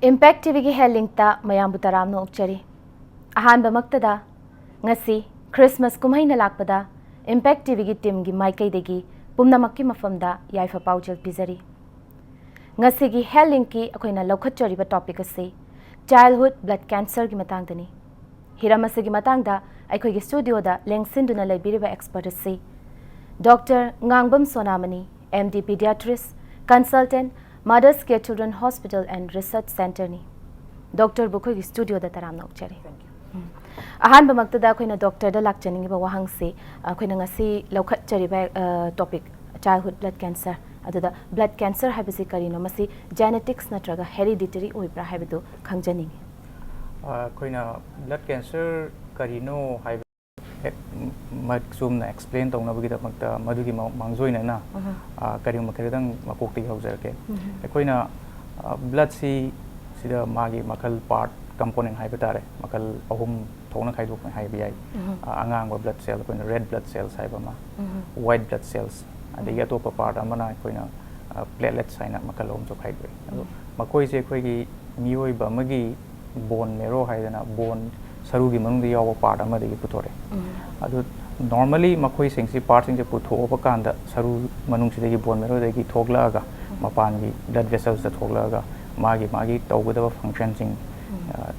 Impact TV ki headlinkta mayambu taramna ukchari. Ahanba maktada ngasi Christmas kumhaina lakpada Impact TV ki team gi maikaidegi pumnamakki mafamda yaifa paujal pizari. Ngasi gi headlink ki akoina laukhatchariba topic ase childhood blood cancer gi matangdani. Hiramase gi matangda aikoi gi studio da lengsinduna laibiriba expert ase Dr. Ngangbam Sonamani, MD Pediatries, consultant Mothers Care Children Hospital and Research Center ni. Dr. Bukoi ki studio da taramna ukchari. Ahan ba magtada akoina doctor da lakchaningi ba wahang se akoina ngasi laukhatchariba topic childhood blood cancer. Aduda blood cancer habisi karino masi genetics natraga hereditary oibra habidu khangjaningi. Akoina blood cancer karino habi explain tong na bagi magta madugi mangzoi na karing makaridang makokti haujarke akoina blood si sida magi makal part component haibetare makal ahum thona khaidok haibi angang blood cell akoina red blood cells haibama white blood cells adegi atopa part amana akoina platelets haina makal om jo khaidoi ado makoi se khoi gi mioi ba magi bone marrow haidana bone sarugi manung di yawa part ama degi putore adu normally makoi singsi part singse putho kanda saru manung sidegi bone marrow degi thoglaga mapan gi blood vessels da thoglaga magi tawgada function sing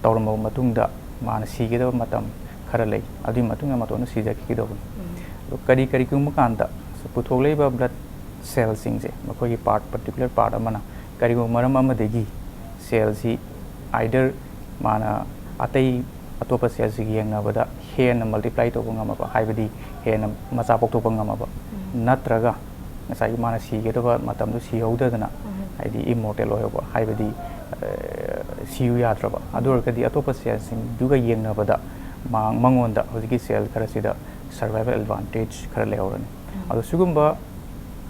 tawramo matungda mana sigeda matam khara lei adu matunga matona sija ki do kari kum kanda puthogleiba blood cell singse makoi gi part particular part amana kari go maram ama degi cell si either mana atai atopa cells gi yengna bada hen multiply to ngama ba haibadi hen macha pokto ngama ba natraga ngasai mana si ge do ba matam do si hauda dana haidi immortal ho ba haibadi siu yatra ba adur ka di atopa cells sing duga yengna bada mangonda hojiki cell khara sida survival advantage khara lehorani adu sugumba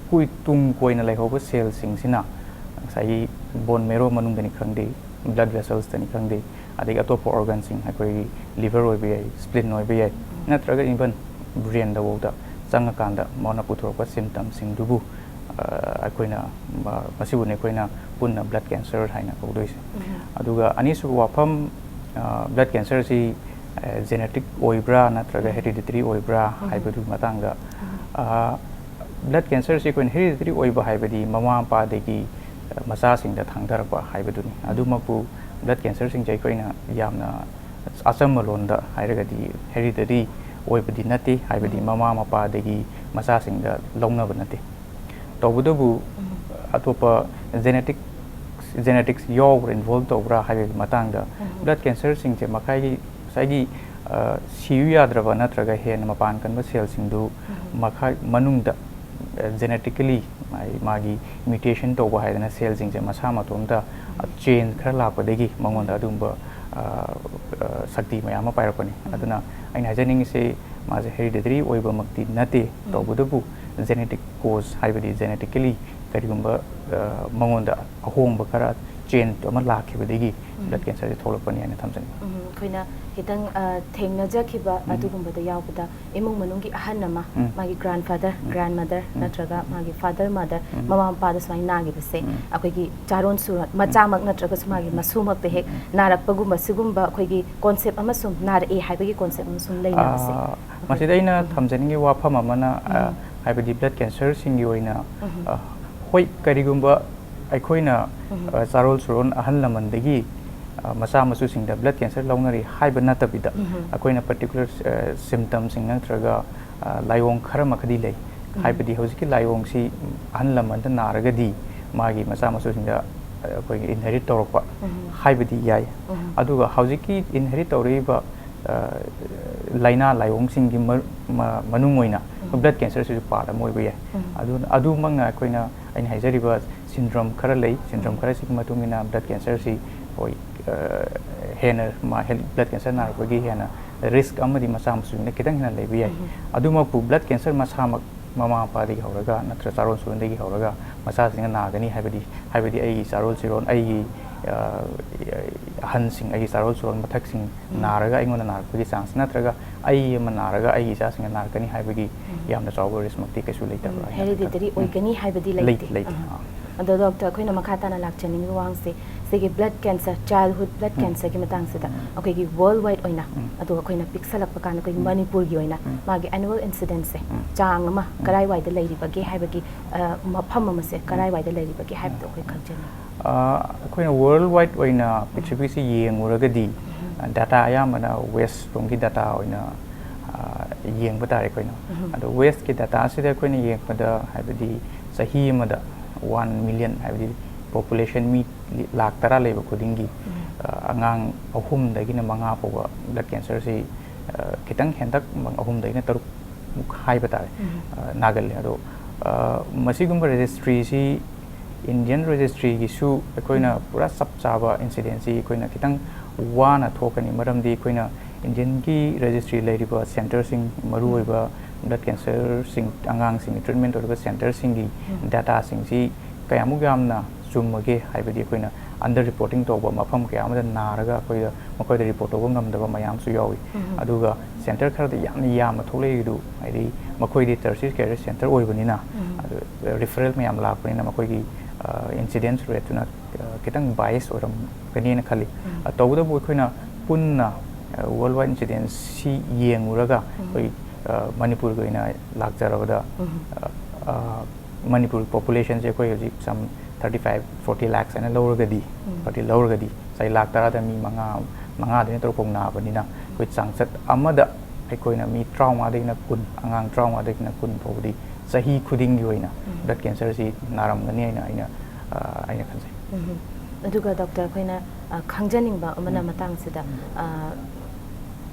kui tung koina lehoba cells sing sina ngasai bone marrow manung dani khangde blood vessels dani khangde adegi atopa organs sing akoi liver oi bi spleen oi bi natraga even brain da woda changa kanda mona puthorpa symptoms sing dubu akoina masibu ne koina punna blood cancer haina kodoi aduga anisu wafam blood cancer si genetic oibra natraga hereditary oibra haibadu matanga blood cancer si koin hereditary oiba haibadi mama pa degi masa sing da thangdarpa haibadu ni adumapu blood cancer sing jai koina yamna asam malonda hairagadi hereditary oibadi nati haibadi mama mapa degi masa sing da longna banati tawbudu atopa genetics yaw involved tawbra haibe matangda blood cancer sing je makai saigi siu yadraba natraga hen mapan kanba cell sing du makai manungda genetically magi mutation to ba haidana cell sing je masa matomda change khara lapadegi mangonda dumba sakti mayama pairapani aduna aina hajaning se maje hereditary oiba makti nate tawbudu genetic cause haibadi genetically karigumba mangonda ahomba khara change to ama lakhibadegi blood cancer je tholapani ana thamjani koina hitang thengna jakhiba adugumba da yawbada imung manungi ahannama magi grandfather grandmother natraga magi father mother mama pa da swai nagi base akoigi charon surat machamak natraga smagi masumak te hek narakpagumba sigumba akoigi concept ama sum nar e haibagi concept ama sum leina base masidaina thamjani wafam amana haibadi blood cancer singi oina hoi karigumba aikoina charol suron ahal lamandegi masa masu sing da blood cancer launari haiba natabida akoina particular symptoms sing natraga laiwong khara makadi lei haibadi hojiki laiwong si ahal lamanda naragadi magi masa masu sing da koi inherit torpa haibadi yai aduga hojiki inherit toriba laina laiwong sing gi manungoina blood cancer si part amoi ba adu manga akoina ain haijariba syndrome khara lei syndrome khara si matungina blood cancer si hoi hena ma blood cancer na bagi hena risk amadi masa masu ne kitang hena lebi ai aduma pu blood cancer masa mama pa di horaga natra charon suron degi horaga masa singa na gani haibadi ai charol siron ai han sing ai charol suron mathak sing naraga aingona nar bagi chance natraga ai manaraga ai isa singa narkani haibagi yamna chawber risk makti kesu leita hereditary oigani haibadi leite ꯑꯗꯣ doctor ꯑꯩꯈꯣꯏꯅ ꯃꯈꯥ ꯇꯥꯅ ꯂꯥꯛꯆꯅꯤꯡꯕ ꯋꯥꯡꯁꯦ ꯁꯤꯒꯤ blood cancer childhood blood ꯀꯦꯟꯁꯔꯒꯤ ꯃꯇꯥꯡꯁꯤꯗ ꯑꯩꯈꯣꯏꯒꯤ world ꯋꯥꯏꯗ ꯑꯣꯏꯅ ꯑꯗꯨꯒ ꯑꯩꯈꯣꯏꯅ ꯄꯤꯛꯁꯜꯂꯛꯄ ꯀꯥꯟꯗ ꯑꯩꯈꯣꯏꯒꯤ ꯃꯅꯤꯄꯨꯔꯒꯤ ꯑꯣꯏꯅ ꯃꯥꯒꯤ ꯑꯦꯅꯨꯋꯦꯜ ꯏꯟꯁꯤꯗꯦꯟꯁꯁꯦ ꯆꯥꯡ ꯑꯃ ꯀꯔꯥꯏꯋꯥꯏꯗ ꯂꯩꯔꯤꯕꯒꯦ ꯍꯥꯏꯕꯒꯤ ꯃꯐꯝ ꯑꯃꯁꯦ ꯀꯔꯥꯏꯋꯥꯏꯗ ꯂꯩꯔꯤꯕꯒꯦ ꯍꯥꯏꯕꯗꯣ ꯑꯩꯈꯣꯏ ꯈꯪꯖꯅꯤꯡꯉꯤ ꯑꯩꯈꯣꯏꯅ ꯋꯥꯔꯜ ꯋꯥꯏꯗ ꯑꯣꯏꯅ ꯄ꯭ꯔꯤꯊꯤꯕꯤꯁꯤ ꯌꯦꯡꯉꯨꯔꯒꯗꯤ ꯗꯥꯇꯥ ꯑꯌꯥꯝꯕꯅ ꯋꯦꯁ ꯔꯣꯝꯒꯤ ꯗꯥꯇꯥ ꯑꯣꯏꯅ ꯌꯦꯡꯕ ꯇꯥꯔꯦ ꯑꯩꯈꯣꯏꯅ ꯑꯗꯣ ꯋꯦꯁꯀꯤ ꯗꯥꯇꯥꯁꯤꯗ ꯑꯩꯈꯣꯏꯅ ꯌꯦꯡꯕꯗ ꯍꯥꯏꯕꯗꯤ ꯆꯍꯤ ꯑꯃꯗ 1 ꯃꯤꯂꯤꯌꯟ ꯍꯥꯏꯕꯗꯤ ꯄꯣꯄꯨꯂꯦꯁꯟ ꯃꯤ ꯂꯥꯛ 10 ꯂꯩꯕ ꯈꯨꯗꯤꯡꯒꯤ ꯑꯉꯥꯡ 3ꯗꯒꯤꯅ 5 ꯐꯥꯎꯕ ꯕ꯭ꯂꯗ ꯀꯦꯟꯁꯔꯁꯤ ꯈꯤꯇꯪ ꯍꯦꯟꯇꯛ 3ꯗꯒꯤꯅ 6 ꯃꯨꯛ ꯍꯥꯏꯕ ꯇꯥꯔꯦ ꯅꯥꯒꯜꯂꯦ ꯑꯗꯣ ꯃꯁꯤꯒꯨꯝꯕ ꯔꯦꯖꯤꯁꯇ꯭ꯔꯤꯁꯤ ꯏꯟꯗꯤꯌꯟ ꯔꯦꯖꯤꯁꯇ꯭ꯔꯤꯒꯤꯁꯨ ꯑꯩꯈꯣꯏꯅ ꯄꯨꯔꯥ ꯆꯞ ꯆꯥꯕ ꯏꯟꯁꯤꯗꯦꯟꯁꯤ ꯑꯩꯈꯣꯏꯅ ꯈꯤꯇꯪ ꯋꯥꯅ ꯊꯣꯛꯀꯅꯤ ꯃꯔꯝꯗꯤ ꯑꯩꯈꯣꯏꯅ ꯏꯟꯗꯤꯌꯟꯒꯤ ꯔꯦꯖꯤꯁꯇ꯭ꯔꯤ ꯂꯩꯔꯤꯕ ꯁꯦꯟꯇꯔꯁꯤꯡ ꯃꯔꯨꯑꯣꯏꯕ ꯕ꯭ꯂꯗ ꯀꯦꯟꯁꯔꯁꯤꯡ ꯑꯉꯥꯡꯁꯤꯡꯒꯤ ꯇ꯭ꯔꯤꯠꯃꯦꯟ ꯇꯧꯔꯤꯕ ꯁꯦꯟꯇꯔꯁꯤꯡꯒꯤ ꯗꯥꯇꯥꯁꯤꯡꯁꯤ ꯀꯌꯥꯃꯨꯛ ꯌꯥꯝꯅ ꯆꯨꯝꯃꯒꯦ ꯍꯥꯏꯕꯗꯤ ꯑꯩꯈꯣꯏꯅ ꯑꯟꯗꯔ ꯔꯤꯄꯣꯔꯇꯤꯡ ꯇꯧꯕ ꯃꯐꯝ ꯀꯌꯥ ꯑꯃꯗ ꯅꯥꯔꯒ ꯃꯈꯣꯏꯗ ꯔꯤꯄꯣꯔꯠ ꯇꯧꯕ ꯉꯝꯗꯕ ꯃꯌꯥꯝꯁꯨ ꯌꯥꯎꯏ ꯑꯗꯨꯒ ꯁꯦꯟꯇꯔ ꯈꯔꯗ ꯌꯥꯝꯅ ꯌꯥꯝꯅ ꯊꯣꯛꯂꯛꯏꯗꯨ ꯍꯥꯏꯗꯤ ꯃꯈꯣꯏꯗꯤ ꯇꯔꯁꯤꯁ ꯀꯦꯌꯔ ꯁꯦꯟꯇꯔ ꯑꯣꯏꯕꯅꯤꯅ ꯔꯤꯐꯔꯦꯜ ꯃꯌꯥꯝ ꯂꯥꯛꯄꯅꯤꯅ ꯃꯈꯣꯏꯒꯤ ꯏꯟꯁꯤꯗꯦꯟꯁ ꯔꯦꯠꯇꯨꯅ ꯈꯤꯇꯪ ꯕꯥꯏꯁ ꯑꯣꯏꯔꯝꯒꯅꯤꯅ ꯈꯜꯂꯤ ꯇꯧꯕꯇꯕꯨ ꯑꯩꯈꯣꯏꯅ ꯄꯨꯟꯅ ꯋꯥꯔꯜ ꯋꯥꯏꯗ ꯏꯟꯁꯤꯗꯦꯟꯁꯁꯤ ꯌꯦꯡꯉꯨꯔꯒ ꯑꯩꯈꯣꯏ ꯃꯅꯤꯄꯨꯔꯒꯤ ꯑꯣꯏꯅ ꯂꯥꯛꯆꯔꯕꯗ ꯃꯅꯤꯄꯨꯔ ꯄꯣꯄꯨꯂꯦꯁꯟꯁꯦ ꯑꯩꯈꯣꯏ ꯍꯧꯖꯤꯛ ꯁꯝ 35-40 lakhs ꯍꯥꯏꯅ ꯂꯧꯔꯒꯗꯤ ꯉꯁꯥꯏ ꯂꯥꯛ 10ꯗ ꯃꯤ 5ꯗꯒꯤꯅ 6 ꯐꯥꯎ ꯅꯥꯕꯅꯤꯅ ꯑꯩꯈꯣꯏ ꯆꯥꯡꯆꯠ ꯑꯃꯗ ꯑꯩꯈꯣꯏꯅ ꯃꯤ 35ꯗꯒꯤꯅ 10 ꯑꯉꯥꯡ 35ꯗꯒꯤꯅ 10 ꯐꯥꯎꯕꯗꯤ ꯆꯍꯤ ꯈꯨꯗꯤꯡꯒꯤ ꯑꯣꯏꯅ ꯕ꯭ꯂꯗ ꯀꯦꯟꯁꯔꯁꯤ ꯅꯥꯔꯝꯒꯅꯤ ꯑꯩꯅ ꯈꯟꯖꯩ ꯑꯗꯨꯒ ꯗꯣꯛꯇꯔ ꯑꯩꯈꯣꯏꯅ ꯈꯪꯖꯅꯤꯡꯕ ꯑꯃꯅ ꯃꯇꯥꯡꯁꯤꯗ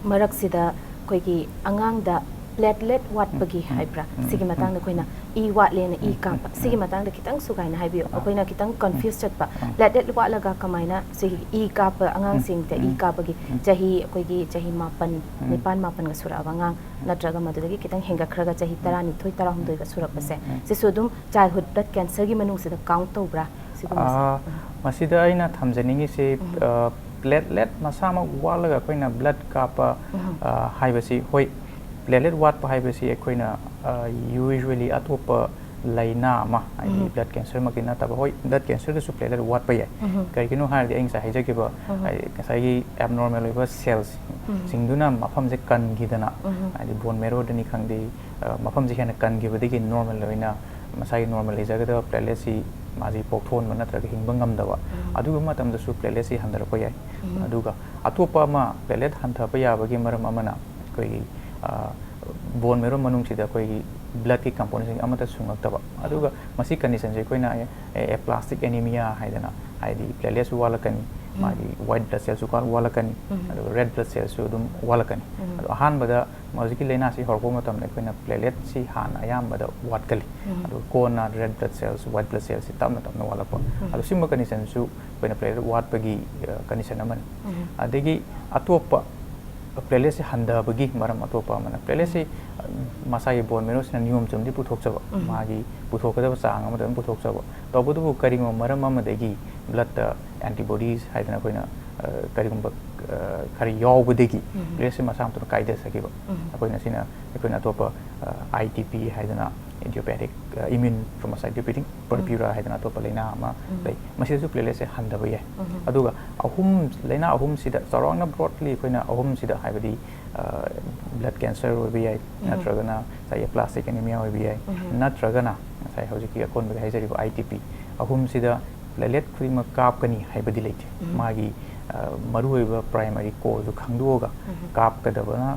ꯃꯔꯛꯁꯤꯗ ꯑꯩꯈꯣꯏꯒꯤ ꯑꯉꯥꯡꯗ ꯄ꯭ꯂꯦꯠꯂꯦꯠ ꯋꯥꯠꯄꯒꯤ ꯍꯥꯏꯕ꯭ꯔꯥ ꯁꯤꯒꯤ ꯃꯇꯥꯡꯗ ꯑꯩꯈꯣꯏꯅ ꯏ ꯋꯥꯠꯂꯦꯅ ꯏ ꯀꯥꯞꯄ ꯁꯤꯒꯤ ꯃꯇꯥꯡꯗ ꯈꯤꯇꯪ ꯁꯨꯒꯥꯏꯅ ꯍꯥꯏꯕꯤꯌꯨ ꯑꯩꯈꯣꯏꯅ ꯈꯤꯇꯪ ꯀꯟꯐ꯭ꯌꯨꯁ ꯆꯠꯄ ꯄ꯭ꯂꯦꯠꯂꯦꯠ ꯋꯥꯠꯂꯒ ꯀꯃꯥꯏꯅ ꯁꯤꯒꯤ ꯏ ꯀꯥꯞꯄ ꯑꯉꯥꯡꯁꯤꯡꯗ ꯏ ꯀꯥꯞꯄꯒꯤ ꯑꯩꯈꯣꯏꯒꯤ ꯆꯍꯤ 9-10ꯒ ꯁꯨꯔꯛꯑꯕ ꯑꯉꯥꯡ ꯅꯠꯇ꯭ꯔꯒ ꯃꯗꯨꯗꯒꯤ ಖꯤꯇꯪ ꯍꯦꯟꯒꯠꯈ꯭ꯔꯒ ꯆꯍꯤ 12-13ꯒ ꯁꯨꯔꯛꯄꯁꯦ ꯁꯤꯁꯨ ꯑꯗꯨꯝ ꯆꯥꯏꯜꯍꯨꯗ ꯕ꯭ꯂꯗ ꯀꯦꯟꯁꯔꯒꯤ ꯃꯅꯨꯡꯁꯤꯗ ꯀꯥꯎꯟꯠ ꯇꯧꯕ꯭ꯔꯥ ꯁꯤꯒꯨꯝꯕꯁꯦ ꯃꯁꯤꯗ ꯑꯩꯅ ꯊꯝꯖꯅꯤꯡꯉꯤꯁꯦ ꯄ꯭ꯂꯦꯠꯂꯦꯠ ꯃꯁꯥꯃꯛ ꯋꯥꯠꯂꯒ ꯑꯩꯈꯣꯏꯅ ꯕ꯭ꯂꯗ ꯀꯥꯞꯄ ꯍꯥꯏꯕꯁꯤ ꯍꯣꯏ ꯄ꯭ꯂꯦꯠꯂꯦꯠ ꯋꯥꯠꯄ ꯍꯥꯏꯕꯁꯤ ꯑꯩꯈꯣꯏꯅ ꯌꯨꯖ꯭ꯋꯦꯂꯤ ꯑꯇꯣꯞꯄ ꯂꯩꯅꯥ ꯑꯃ ꯍꯥꯏꯗꯤ ꯕ꯭ꯂꯗ ꯀꯦꯟꯁꯔꯃꯛꯇꯤ ꯅꯠꯇꯕ ꯍꯣꯏ ꯕ꯭ꯂꯗ ꯀꯦꯟꯁꯔꯗꯁꯨ ꯄ꯭ꯂꯦꯠꯂꯦꯠ ꯋꯥꯠꯄ ꯌꯥꯏ ꯀꯔꯤꯒꯤꯅꯣ ꯍꯥꯏꯔꯗꯤ ꯑꯩ ꯉꯁꯥꯏ ꯍꯥꯏꯖꯈꯤꯕ ꯉꯁꯥꯏꯒꯤ ꯑꯦꯕꯅꯣꯔꯃꯦꯜ ꯑꯣꯏꯕ ꯁꯦꯜꯁꯤꯡꯗꯨꯅ ꯃꯐꯝꯁꯦ ꯀꯟꯈꯤꯗꯅ ꯍꯥꯏꯗꯤ ꯕꯣꯟ ꯃꯦꯔꯣꯗꯅꯤ ꯈꯪꯗꯦ ꯃꯐꯝꯁꯦ ꯍꯦꯟꯅ ꯀꯟꯈꯤꯕꯗꯒꯤ ꯅꯣꯔꯃꯦꯜ ꯑꯣꯏꯅ ꯃꯁꯥꯒꯤ ꯅꯣꯔꯃꯦꯜ ꯂꯩꯖꯒꯗꯕ ꯄ꯭ꯂꯦꯠꯂꯦꯠꯁꯤ ꯃꯥꯁꯤ ꯄꯣꯛꯊꯣꯛꯍꯟꯕ ꯅꯠꯇ꯭ꯔꯒ ꯍꯤꯡꯕ ꯉꯝꯗꯕ ꯑꯗꯨꯒꯨꯝꯕ ꯃꯇꯝꯗꯁꯨ ꯄ꯭ꯂꯦꯠꯂꯦꯠꯁꯤ ꯍꯟꯊꯔꯛꯄ ꯌꯥꯏ ꯑꯗꯨꯒ ꯑꯇꯣꯞꯄ ꯑꯃ ꯄ꯭ꯂꯦꯠꯂꯦꯠ ꯍꯟꯊꯕ ꯌꯥꯕꯒꯤ ꯃꯔꯝ ꯑꯃꯅ ꯑꯩꯈꯣꯏꯒꯤ ꯕꯣꯟ ꯃꯦꯔꯣ ꯃꯅꯨꯡꯁꯤꯗ ꯑꯩꯈꯣꯏꯒꯤ ꯕ꯭ꯂꯗꯀꯤ ꯀꯝꯄꯣꯅꯦꯟꯁꯤꯡ ꯑꯃꯠꯇ ꯁꯨꯡꯉꯛꯇꯕ ꯑꯗꯨꯒ ꯃꯁꯤ ꯀꯟꯗꯤꯁꯟꯁꯦ ꯑꯩꯈꯣꯏꯅ ꯄ꯭ꯂꯥꯁꯇꯤꯛ ꯑꯦꯅꯤꯃꯤꯌꯥ ꯍꯥꯏꯗꯅ ꯍꯥꯏꯗꯤ ꯄ꯭ꯂꯦꯠꯂꯦꯠꯁꯨ ꯋꯥꯠꯂꯛꯀꯅꯤ ꯃꯥꯒꯤ ꯋꯥꯏꯠ ꯕ꯭ꯂꯗ ꯁꯦꯜꯁꯨ ꯋꯥꯠꯂꯛꯀani ꯑꯗꯨꯒ ꯔꯦꯗ ꯕ꯭ꯂꯗ ꯁꯦꯜꯁꯨ ꯑꯗꯨꯝ ꯋꯥꯠꯂꯛꯀani ꯑꯗꯣ ꯑꯍꯥꯟꯕꯗ ꯍꯧꯖꯤꯛꯀꯤ ꯂꯩꯅꯥꯁꯤ ꯍꯧꯔꯛꯄ ꯃꯇꯝꯗ ꯑꯩꯈꯣꯏꯅ ꯄ꯭ꯂꯦꯠꯂꯦꯠꯁꯤ ꯍꯥꯟꯅ ꯑꯌꯥꯝꯕꯗ ꯋꯥꯠꯀꯜꯂꯤ ꯑꯗꯨꯒ ꯀꯣꯟꯅ red blood cells white blood ꯁꯦꯜꯁꯤ ꯇꯞꯅ ꯇꯞꯅ ꯋꯥꯠꯂꯛꯄ ꯑꯗꯣ ꯁꯤꯒꯨꯝꯕ ꯀꯟꯗꯤꯁꯟꯁꯨ ꯑꯩꯈꯣꯏꯅ ꯄ꯭ꯂꯦꯠꯂꯦꯠ ꯋꯥꯠꯄꯒꯤ ꯀꯟꯗꯤꯁꯟ ꯑꯃꯅꯤ ꯑꯗꯒꯤ ꯑꯇꯣꯞꯄ ꯄ꯭ꯂꯦꯠꯂꯦꯠꯁꯤ ꯍꯟꯊꯕꯒꯤ ꯃꯔꯝ ꯑꯇꯣꯞꯄ ꯑꯃꯅ ꯄ꯭ꯂꯦꯠꯂꯦꯠꯁꯤ ꯃꯁꯥꯒꯤ ꯕꯣꯟ ꯃꯦꯔꯣꯁꯤꯅ ꯅꯤꯌꯣꯝ ꯆꯨꯝꯗꯤ ꯄꯨꯊꯣꯛꯆꯕ ꯃꯥꯒꯤ ꯄꯨꯊꯣꯛꯀꯗꯕ ꯆꯥꯡ ꯑꯃꯗ ꯑꯗꯨꯝ ꯄꯨꯊꯣꯛꯆꯕ ꯇꯧꯕꯇꯕꯨ ꯀꯔꯤꯒꯨꯝꯕ ꯃꯔꯝ ꯑꯃꯗꯒꯤ ꯕ꯭ꯂꯗꯇ ꯑꯦꯟꯇꯤꯕꯣꯗꯤꯁ ꯍꯥꯏꯗꯅ ꯑꯩꯈꯣꯏꯅ ꯀꯔꯤꯒꯨꯝꯕ ꯈꯔ ꯌꯥꯎꯕꯗꯒꯤ ꯄ꯭ꯂꯦꯠꯂꯦꯠꯁꯤ ꯃꯁꯥ ꯃꯊꯟꯇ ꯀꯥꯏꯊꯖꯈꯤꯕ ꯑꯩꯈꯣꯏꯅ ꯑꯇꯣꯞꯄ ITP ꯍꯥꯏꯗꯅ idiopathic immune thrombocytopenic purpura haidana atopa laina ama lei masisu platelet se handaba yai aduga laina ahum sida sarongna broadly koina ahum sida haibadi blood cancer obi yai natragana sai plastic anemia obi yai natragana sai hojiki akon ba haijari ITP ahum sida platelet krima kap kani haibadi leite magi maru oiba primary cause du khangduoga kap kadabana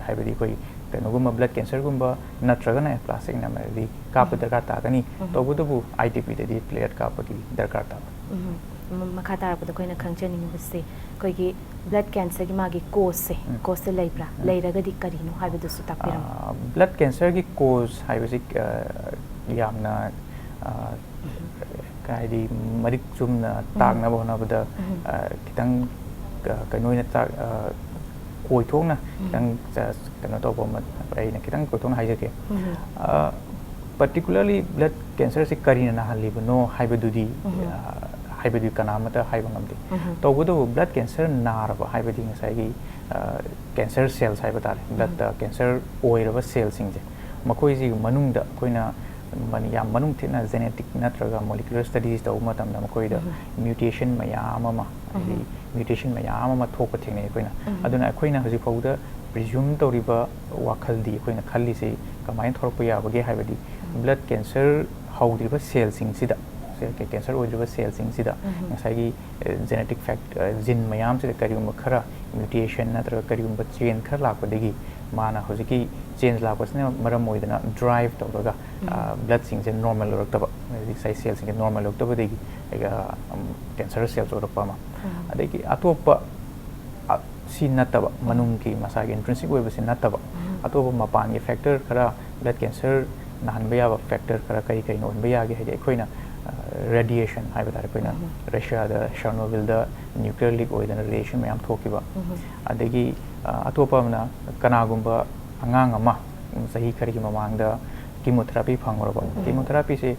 haibadi koi ꯀꯩꯅꯣꯒꯨꯝꯕ blood ꯀꯦꯟꯁꯔꯒꯨꯝꯕ ꯅꯠꯇ꯭ꯔꯒꯅ plastic ꯅꯝꯕꯔꯗꯤ ꯀꯥꯞꯄ ꯗꯔꯀꯥꯔ ꯇꯥꯒꯅꯤ ꯇꯧꯕꯇꯕꯨ ITPꯗꯗꯤ plate ꯀꯥꯞꯄꯒꯤ ꯗꯔꯀꯥꯔ ꯇꯥꯕ ꯃꯈꯥ ꯇꯥꯔꯛꯄꯗ ꯑꯩꯈꯣꯏꯅ ꯈꯪꯖꯅꯤꯡꯕꯁꯦ ꯑꯩꯈꯣꯏꯒꯤ ꯕ꯭ꯂꯗ ꯀꯦꯟꯁꯔꯒꯤ ꯃꯥꯒꯤ ꯀꯣꯁꯁꯦ ꯂꯩꯕ꯭ꯔꯥ ꯂꯩꯔꯒꯗꯤ ꯀꯔꯤꯅꯣ ꯍꯥꯏꯕꯗꯨꯁꯨ ꯇꯥꯛꯄꯤꯔꯝꯃꯨ ꯕ꯭ꯂꯗ ꯀꯦꯟꯁꯔꯒꯤ ꯀꯣꯁ ꯍꯥꯏꯕꯁꯤ ꯌꯥꯝꯅ ꯍꯥꯏꯗꯤ ꯃꯔꯤꯛ ꯆꯨꯝꯅ ꯇꯥꯛꯅꯕ ꯍꯣꯠꯅꯕꯗ ꯈꯤꯇꯪ ꯀꯩꯅꯣ ꯑꯣꯏꯅ ꯀꯣꯏꯊꯣꯛꯅ ꯈꯤꯇꯪ ꯀꯩꯅꯣ ꯇꯧꯕ ꯑꯃ ꯑꯩꯅ ꯈꯤꯇꯪ ꯀꯣꯏꯊꯣꯛꯅ ꯍꯥꯏꯖꯒꯦ ꯄꯥꯔꯇꯤꯀꯨꯂꯔꯂꯤ ꯕ꯭ꯂꯗ ꯀꯦꯟꯁꯔꯁꯤ ꯀꯔꯤꯅ ꯅꯥꯍꯜꯂꯤꯕꯅꯣ ꯍꯥꯏꯕꯗꯨꯗꯤ ꯀꯅꯥꯃꯠꯇ ꯍꯥꯏꯕ ꯉꯝꯗꯦ ꯇꯧꯕꯇꯕꯨ ꯕ꯭ꯂꯗ ꯀꯦꯟꯁꯔ ꯅꯥꯔꯕ ꯍꯥꯏꯕꯗꯤ ꯉꯁꯥꯏꯒꯤ ꯀꯦꯟꯁꯔ ꯁꯦꯜꯁ ꯍꯥꯏꯕ ꯇꯥꯔꯦ ꯕ꯭ꯂꯗꯇ ꯀꯦꯟꯁꯔ ꯑꯣꯏꯔꯕ ꯁꯦꯜꯁꯤꯡꯁꯦ ꯃꯈꯣꯏꯁꯤꯒꯤ ꯃꯅꯨꯡꯗ ꯑꯩꯈꯣꯏꯅ ꯌꯥꯝ ꯃꯅꯨꯡ ꯊꯤꯅ genetic ꯅꯠꯇ꯭ꯔꯒ molecular studies ꯇꯧꯕ ꯃꯇꯝꯗ ꯃꯈꯣꯏꯗ mutation ꯃꯌꯥꯝ ꯑꯃ ꯍꯥꯏꯗꯤ mutation ꯃꯌꯥꯝ ꯑꯃ ꯊꯣꯛꯄ ꯊꯦꯡꯅꯩ ꯑꯩꯈꯣꯏꯅ ꯑꯗꯨꯅ ꯑꯩꯈꯣꯏꯅ ꯍꯧꯖꯤꯛ ꯐꯥꯎꯕꯗ presume ꯇꯧꯔꯤꯕ ꯋꯥꯈꯜꯗꯤ ꯑꯩꯈꯣꯏꯅ ꯈꯜꯂꯤꯁꯤ ꯀꯃꯥꯏꯅ ꯊꯣꯔꯛꯄ ꯌꯥꯕꯒꯦ ꯍꯥꯏꯕꯗꯤ blood cancer ꯍꯧꯗ꯭ꯔꯤꯕ ꯁꯦꯜꯁꯤꯡꯁꯤꯗ cancer ꯑꯣꯏꯗ꯭ꯔꯤꯕ ꯁꯦꯜꯁꯤꯡꯁꯤꯗ ꯉꯁꯥꯏꯒꯤ genetic factor gene ꯃꯌꯥꯝꯁꯤꯗ ꯀꯔꯤꯒꯨꯝꯕ ꯈꯔ mutation ꯅꯠꯇ꯭ꯔꯒ ꯀꯔꯤꯒꯨꯝꯕ change ꯈꯔ ꯂꯥꯛꯄꯗꯒꯤ ꯃꯥꯅ ꯍꯧꯖꯤꯛꯀꯤ change ꯂꯥꯛꯄꯁꯤꯅ ꯃꯔꯝ ꯑꯣꯏꯗꯅ drive ꯇꯧꯔꯒ blood ꯁꯤꯡꯁꯦ normal ꯑꯣꯏꯔꯛꯇꯕ ꯉꯁꯥꯏ ꯁꯦꯜꯁꯤꯡꯁꯦ normal ꯑꯣꯏꯔꯛꯇꯕꯗꯒꯤ cancer cells ꯑꯣꯏꯔꯛꯄ ꯑꯃ ꯑꯗꯒꯤ ꯑꯇꯣꯞꯄ ꯁꯤ ꯅꯠꯇꯕ ꯃꯅꯨꯡꯒꯤ ꯃꯁꯥꯒꯤ intrinsic ꯑꯣꯏꯕꯁꯤ ꯅꯠꯇꯕ ꯑꯇꯣꯞꯄ ꯃꯄꯥꯟꯒꯤ factor ꯈꯔ blood cancer ꯅꯥꯍꯟꯕ ꯌꯥꯕ factor ꯈꯔ ꯀꯔꯤ ꯀꯔꯤꯅ ꯑꯣꯏꯍꯟꯕ ꯌꯥꯒꯦ ꯍꯥꯏꯗꯤ ꯑꯩꯈꯣꯏꯅ radiation ꯍꯥꯏꯕ ꯇꯥꯔꯦ ꯑꯩꯈꯣꯏꯅ ꯔꯁꯤꯌꯥꯗ ꯁꯔꯅꯣꯕꯤꯜꯗ ꯅ꯭ꯌꯨꯀ꯭ꯂꯤꯌꯔ ꯂꯤꯛ ꯑꯣꯏꯗꯅ ꯔꯦꯗꯤꯌꯦꯁꯟ ꯃꯌꯥꯝ ꯊꯣꯛꯈꯤꯕ ꯑꯗꯒꯤ ꯑꯇꯣꯞꯄ ꯑꯃꯅ ꯀꯅꯥꯒꯨꯝꯕ ꯑꯉꯥꯡ ꯑꯃ ꯆꯍꯤ ꯈꯔꯒꯤ ꯃꯃꯥꯡꯗ ꯀꯤꯃꯣꯊꯦꯔꯥꯄꯤ ꯐꯪꯉꯨꯔꯕ ꯀꯤꯃꯣꯊꯦꯔꯥꯄꯤꯁꯦ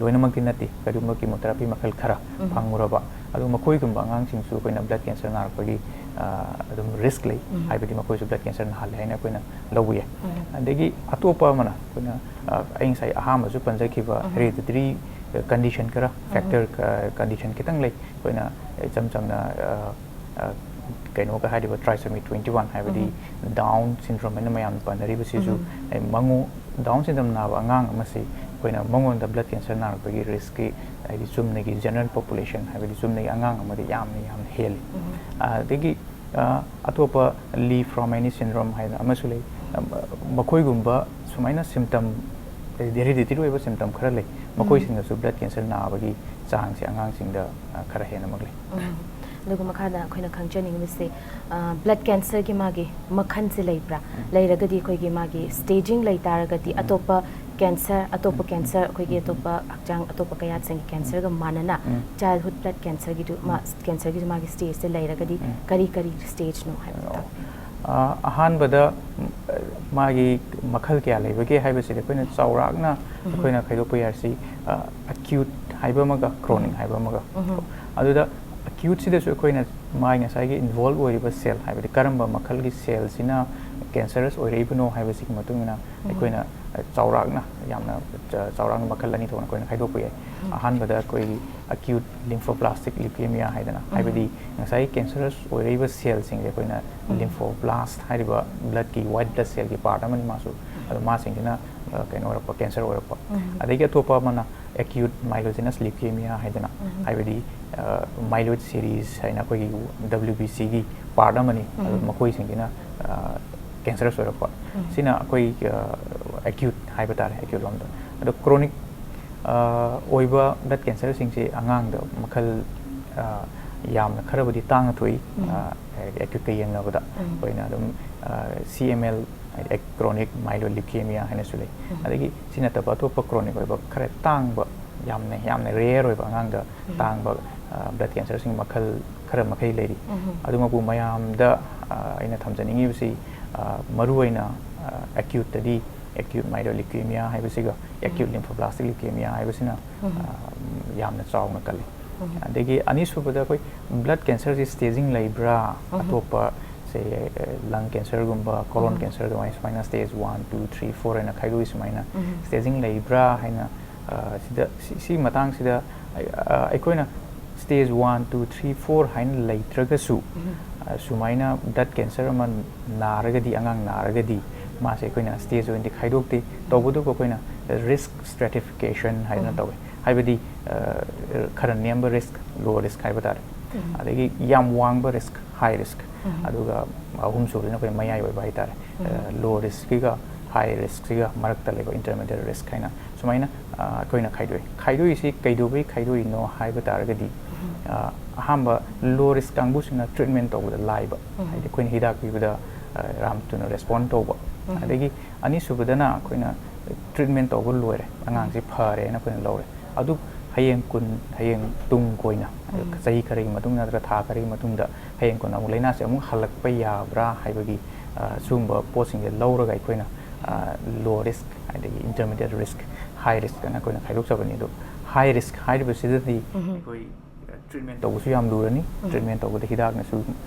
ꯂꯣꯏꯅꯃꯛꯇꯤ ꯅꯠꯇꯦ ꯀꯔꯤꯒꯨꯝꯕ ꯀꯤꯃꯣꯊꯦꯔꯥꯄꯤ ꯃꯈꯜ ꯈꯔ ꯐꯪꯉꯨꯔꯕ ꯑꯗꯨ ꯃꯈꯣꯏꯒꯨꯝꯕ ꯑꯉꯥꯡꯁꯤꯡꯁꯨ ꯑꯩꯈꯣꯏꯅ ꯕ꯭ꯂꯗ ꯀꯦꯟꯁꯔ ꯅꯥꯔꯛꯄꯒꯤ ꯑꯗꯨꯝ ꯔꯤꯁꯛ ꯂꯩ ꯍꯥꯏꯕꯗꯤ ꯃꯈꯣꯏꯁꯨ ꯕ꯭ꯂꯗ ꯀꯦꯟꯁꯔ ꯅꯥꯍꯜꯂꯦ ꯍꯥꯏꯅ ꯑꯩꯈꯣꯏꯅ ꯂꯧꯕ ꯌꯥꯏ ꯑꯗꯒꯤ ꯑꯇꯣꯞꯄ ꯑꯃꯅ ꯑꯩꯈꯣꯏꯅ ꯑꯩ ꯉꯁꯥꯏ ꯑꯍꯥꯟꯕꯁꯨ ꯄꯟꯖꯈꯤꯕ hereditary condition ꯈꯔ factor condition ꯈꯤꯇꯪ ꯂꯩ ꯑꯩꯈꯣꯏꯅ ꯏꯆꯝ ꯆꯝꯅ ꯀꯩꯅꯣꯒ ꯍꯥꯏꯔꯤꯕ trisomy 21 ꯍꯥꯏꯕꯗꯤ down syndrome ꯍꯥꯏꯅ ꯃꯌꯥꯝꯅ ꯄꯟꯅꯔꯤꯕꯁꯤꯁꯨ down syndrome ꯅꯥꯕ ꯑꯉꯥꯡ ꯑꯃꯁꯤ ꯑꯩꯈꯣꯏꯅ ꯃꯉꯣꯟꯗ blood cancer ꯅꯥꯔꯛꯄꯒꯤ ꯔꯤꯁꯛꯀꯤ ꯍꯥꯏꯗꯤ ꯆꯨꯝꯅꯒꯤ general population ꯍꯥꯏꯕꯗꯤ ꯆꯨꯝꯅꯒꯤ ꯑꯉꯥꯡ ꯑꯃꯗꯤ ꯌꯥꯝꯅ ꯍꯦꯜꯂꯤ ꯑꯗꯒꯤ ꯑꯇꯣꯞꯄ ꯂꯤ-ꯐ꯭ꯔꯣꯃꯦꯅꯤ syndrome ꯍꯥꯏꯅ ꯑꯃꯁꯨ ꯂꯩ ꯃꯈꯣꯏꯒꯨꯝꯕ ꯁꯨꯃꯥꯏꯅ symptom hereditary ꯑꯣꯏꯕ symptom ꯈꯔ ꯂꯩ ꯃꯈꯣꯏꯁꯤꯡꯅꯁꯨ blood cancer ꯅꯥꯕꯒꯤ ꯆꯥꯡꯁꯦ ꯑꯉꯥꯡꯁꯤꯡꯗ ꯈꯔ ꯍꯦꯟꯅꯃꯛ ꯂꯩ ꯑꯗꯨꯒ ꯃꯈꯥꯗ ꯑꯩꯈꯣꯏꯅ ꯈꯪꯖꯅꯤꯡꯕꯁꯦ ꯕ꯭ꯂꯗ ꯀꯦꯟꯁꯔꯒꯤ ꯃꯥꯒꯤ ꯃꯈꯜꯁꯦ ꯂꯩꯕ꯭ꯔꯥ ꯂꯩꯔꯒꯗꯤ ꯑꯩꯈꯣꯏꯒꯤ ꯃꯥꯒꯤ ꯁ꯭ꯇꯦꯖꯤꯡ ꯂꯩ ꯇꯥꯔꯒꯗꯤ ꯑꯇꯣꯞꯄ ꯀꯦꯟꯁꯔ ꯑꯩꯈꯣꯏꯒꯤ ꯑꯇꯣꯞꯄ ꯍꯛꯆꯥꯡ ꯑꯇꯣꯞꯄ ꯀꯌꯥꯠꯁꯤꯡꯒꯤ ꯀꯦꯟꯁꯔꯒ ꯃꯥꯟꯅꯅ ꯆꯥꯏꯜꯍꯨꯗ ꯕ꯭ꯂꯗ ꯀꯦꯟꯁꯔꯒꯤꯁꯨ ꯃꯥꯒꯤ ꯁ꯭ꯇꯦꯖꯁꯦ ꯂꯩꯔꯒꯗꯤ ꯀꯔꯤ ꯁ꯭ꯇꯦꯖꯅꯣ ꯍꯥꯏꯕꯗꯣ ꯑꯍꯥꯟꯕꯗ ꯃꯥꯒꯤ ꯃꯈꯜ ꯀꯌꯥ ꯂꯩꯕꯒꯦ ꯍꯥꯏꯕꯁꯤꯗꯤ ꯑꯩꯈꯣꯏꯅ ꯆꯥꯎꯔꯥꯛꯅ ꯑꯩꯈꯣꯏꯅ ꯈꯥꯏꯗꯣꯛꯄ ꯌꯥꯔꯤꯁꯤ acute ꯍꯥꯏꯕ ꯑꯃꯒ chronic ꯍꯥꯏꯕ ꯑꯃꯒ ꯑꯗꯨꯗ acute-ꯁꯤꯗꯁꯨ ꯑꯩꯈꯣꯏꯅ ꯃꯥꯒꯤ ꯉꯁꯥꯏꯒꯤ involve ꯑꯣꯏꯔꯤꯕ ꯁꯦꯜ ꯍꯥꯏꯕꯗꯤ ꯀꯔꯝꯕ ꯃꯈꯜꯒꯤ ꯁꯦꯜꯁꯤꯅ cancerous ꯑꯣꯏꯔꯛꯏꯕꯅꯣ ꯍꯥꯏꯕꯁꯤꯒꯤ ꯃꯇꯨꯡ ꯏꯟꯅ ꯑꯩꯈꯣꯏꯅ ꯆꯥꯎꯔꯥꯛꯅ ꯌꯥꯝꯅ ꯆꯥꯎꯔꯥꯛꯅ ꯃꯈꯜ ꯑꯅꯤ ꯊꯣꯛꯅ ꯑꯩꯈꯣꯏꯅ ꯈꯥꯏꯗꯣꯛꯄ ꯌꯥꯏ ꯑꯍꯥꯟꯕꯗ ꯑꯩꯈꯣꯏꯒꯤ acute lymphoblastic leukemia ꯍꯥꯏꯗꯅ ꯍꯥꯏꯕꯗꯤ ꯉꯁꯥꯏ cancerous ꯑꯣꯏꯔꯛꯏꯕ ꯁꯦꯜꯁꯤꯡꯁꯦ ꯑꯩꯈꯣꯏꯅ lymphoblast ꯍꯥꯏꯔꯤꯕ bloodꯀꯤ white blood cell-ꯒꯤ part ꯑꯃꯅꯤ ꯃꯥꯁꯨ ꯑꯗꯣ ꯃꯥꯁꯤꯡꯁꯤꯅ ꯀꯩꯅꯣ ꯑꯣꯏꯔꯛꯄ cancer ꯑꯣꯏꯔꯛꯄ ꯑꯗꯒꯤ ꯑꯇꯣꯞꯄ ꯑꯃꯅ acute myelogenous leukemia ꯍꯥꯏꯗꯅ ꯍꯥꯏꯕꯗꯤ myeloid series ꯍꯥꯏꯅ ꯑꯩꯈꯣꯏꯒꯤ WBC-ꯒꯤ part ꯑꯃꯅꯤ ꯑꯗꯨ ꯃꯈꯣꯏꯁꯤꯡꯁꯤꯅ cancerous ꯑꯣꯏꯔꯛꯄ ꯁꯤꯅ ꯑꯩꯈꯣꯏ acute ꯍꯥꯏꯕ ꯇꯥꯔꯦ acute ꯂꯣꯝꯗ ꯑꯗꯣ chronic ꯑꯣꯏꯕ blood cancer-ꯁꯤꯡꯁꯤ ꯑꯉꯥꯡꯗ ꯃꯈꯜ ꯌꯥꯝꯅ ꯈꯔꯕꯨꯗꯤ ꯇꯥꯡꯅ ꯊꯣꯛꯏ acute-ꯀ ꯌꯦꯡꯅꯕꯗ ꯑꯩꯈꯣꯏꯅ ꯑꯗꯨꯝ CML chronic myeloid leukemia ꯍꯥꯏꯅꯁꯨ ꯂꯩ ꯑꯗꯒꯤ ꯁꯤ ꯅꯠꯇꯕ ꯑꯇꯣꯞꯄ chronic ꯑꯣꯏꯕ ꯈꯔ ꯇꯥꯡꯕ ꯌꯥꯝꯅ rare ꯑꯣꯏꯕ ꯑꯉꯥꯡꯗ ꯇꯥꯡꯕ blood cancer-ꯁꯤꯡ ꯃꯈꯜ ꯈꯔ ꯃꯈꯩ ꯂꯩꯔꯤ ꯑꯗꯨꯃꯛꯄꯨ ꯃꯌꯥꯝꯗ ꯑꯩꯅ ꯊꯝꯖꯅꯤꯡꯉꯤꯕꯁꯤ ꯃꯔꯨꯑꯣꯏꯅ acute-ꯇꯗꯤ acute myeloid leukemia ꯍꯥꯏꯕꯁꯤꯒ acute lymphoblastic leukemia ꯍꯥꯏꯕꯁꯤꯅ ꯌꯥꯝꯅ ꯆꯥꯎꯅ ꯀꯜꯂꯤ ꯑꯗꯒꯤ ꯑꯅꯤꯁꯨꯕꯗ ꯑꯩꯈꯣꯏ blood cancer-ꯁꯤ staging ꯂꯩꯕ꯭ꯔꯥ ꯑꯇꯣꯞꯄ lung cancer-ꯒꯨꯝꯕ colon cancer-ꯒꯨꯝꯕ ꯁꯨꯃꯥꯏꯅ stage 1, 2, 3, 4 ꯍꯥꯏꯅ ꯈꯥꯏꯗꯣꯛꯏ ꯁꯨꯃꯥꯏꯅ staging ꯂꯩꯕ꯭ꯔꯥ ꯍꯥꯏꯅ ꯁꯤ ꯃꯇꯥꯡꯁꯤꯗ ꯑꯩꯈꯣꯏꯅ stage 1, 2, 3, 4 ꯍꯥꯏꯅ ꯂꯩꯇ꯭ꯔꯒꯁꯨ ꯁꯨꯃꯥꯏꯅ blood cancer ꯑꯃ ꯅꯥꯔꯒꯗꯤ ꯑꯉꯥꯡ ꯅꯥꯔꯒꯗꯤ ꯃꯥꯁꯦ ꯑꯩꯈꯣꯏꯅ stage ꯑꯣꯏꯅꯗꯤ ꯈꯥꯏꯗꯣꯛꯇꯦ ꯇꯧꯕꯇꯕꯨ ꯑꯩꯈꯣꯏꯅ risk stratification ꯍꯥꯏꯗꯅ ꯇꯧꯋꯦ ꯍꯥꯏꯕꯗꯤ ꯈꯔ ꯅꯦꯝꯕ risk low risk ꯍꯥꯏꯕ ꯇꯥꯔꯦ ꯑꯗꯒꯤ ꯌꯥꯝ ꯋꯥꯡꯕ risk high risk ꯑꯗꯨꯒ ꯑꯍꯨꯝꯁꯨꯕꯗꯅ ꯑꯩꯈꯣꯏ ꯃꯌꯥꯏ ꯑꯣꯏꯕ ꯍꯥꯏꯇꯥꯔꯦ low risk-ꯒ high risk-ꯁꯤꯒ ꯃꯔꯛꯇ ꯂꯩꯕ intermediate risk ꯍꯥꯏꯅ ꯁꯨꯃꯥꯏꯅ ꯑꯩꯈꯣꯏꯅ ꯈꯥꯏꯗꯣꯛꯏꯁꯤ ꯀꯩꯗꯧꯕꯩ ꯈꯥꯏꯗꯣꯛꯏꯅꯣ ꯍꯥꯏꯕ ꯇꯥꯔꯒꯗꯤ ꯑꯍꯥꯟꯕ low risk ꯀꯥꯡꯕꯨꯁꯤꯡꯅ treatment ꯇꯧꯕꯗ ꯂꯥꯏꯕ ꯍꯥꯏꯗꯤ ꯑꯩꯈꯣꯏꯅ ꯍꯤꯗꯥꯛ ꯄꯤꯕꯗ ꯌꯥꯝ ꯊꯨꯅ respond ꯇꯧꯕ ꯑꯗꯒꯤ ꯑꯅꯤꯁꯨꯕꯗꯅ ꯑꯩꯈꯣꯏꯅ treatment ꯇꯧꯕ ꯂꯣꯏꯔꯦ ꯑꯉꯥꯡꯁꯤ ꯐꯔꯦꯅ ꯑꯩꯈꯣꯏꯅ ꯂꯧꯔꯦ ꯑꯗꯨ ꯍꯌꯦꯡ ꯇꯨꯡ ꯀꯣꯏꯅ ꯆꯍꯤ ꯈꯔꯒꯤ ꯃꯇꯨꯡ ꯅꯠꯇ꯭ꯔꯒ ꯊꯥ ꯈꯔꯒꯤ ꯃꯇꯨꯡꯗ ꯍꯌꯦꯡ ꯀꯣꯟꯅ ꯑꯃꯨꯛ ꯂꯩꯅꯥꯁꯦ ꯑꯃꯨꯛ ꯍꯜꯂꯛꯄ ꯌꯥꯕ꯭ꯔꯥ ꯍꯥꯏꯕꯒꯤ ꯁꯤꯒꯨꯝꯕ ꯄꯣꯠꯁꯤꯡꯁꯦ ꯂꯧꯔꯒ ꯑꯩꯈꯣꯏꯅ low risk ꯑꯗꯒꯤ intermediate risk high risk ꯑꯅ ꯑꯩꯈꯣꯏꯅ ꯈꯥꯏꯗꯣꯛꯆꯕꯅꯤ ꯑꯗꯣ high risk ꯍꯥꯏꯔꯤꯕꯁꯤꯗꯗꯤ ꯑꯩꯈꯣꯏ treatment ꯇꯧꯕꯁꯨ ꯌꯥꯝ ꯂꯨꯔꯅꯤ treatment ꯇꯧꯕꯗ ꯍꯤꯗꯥꯛꯅꯁꯨ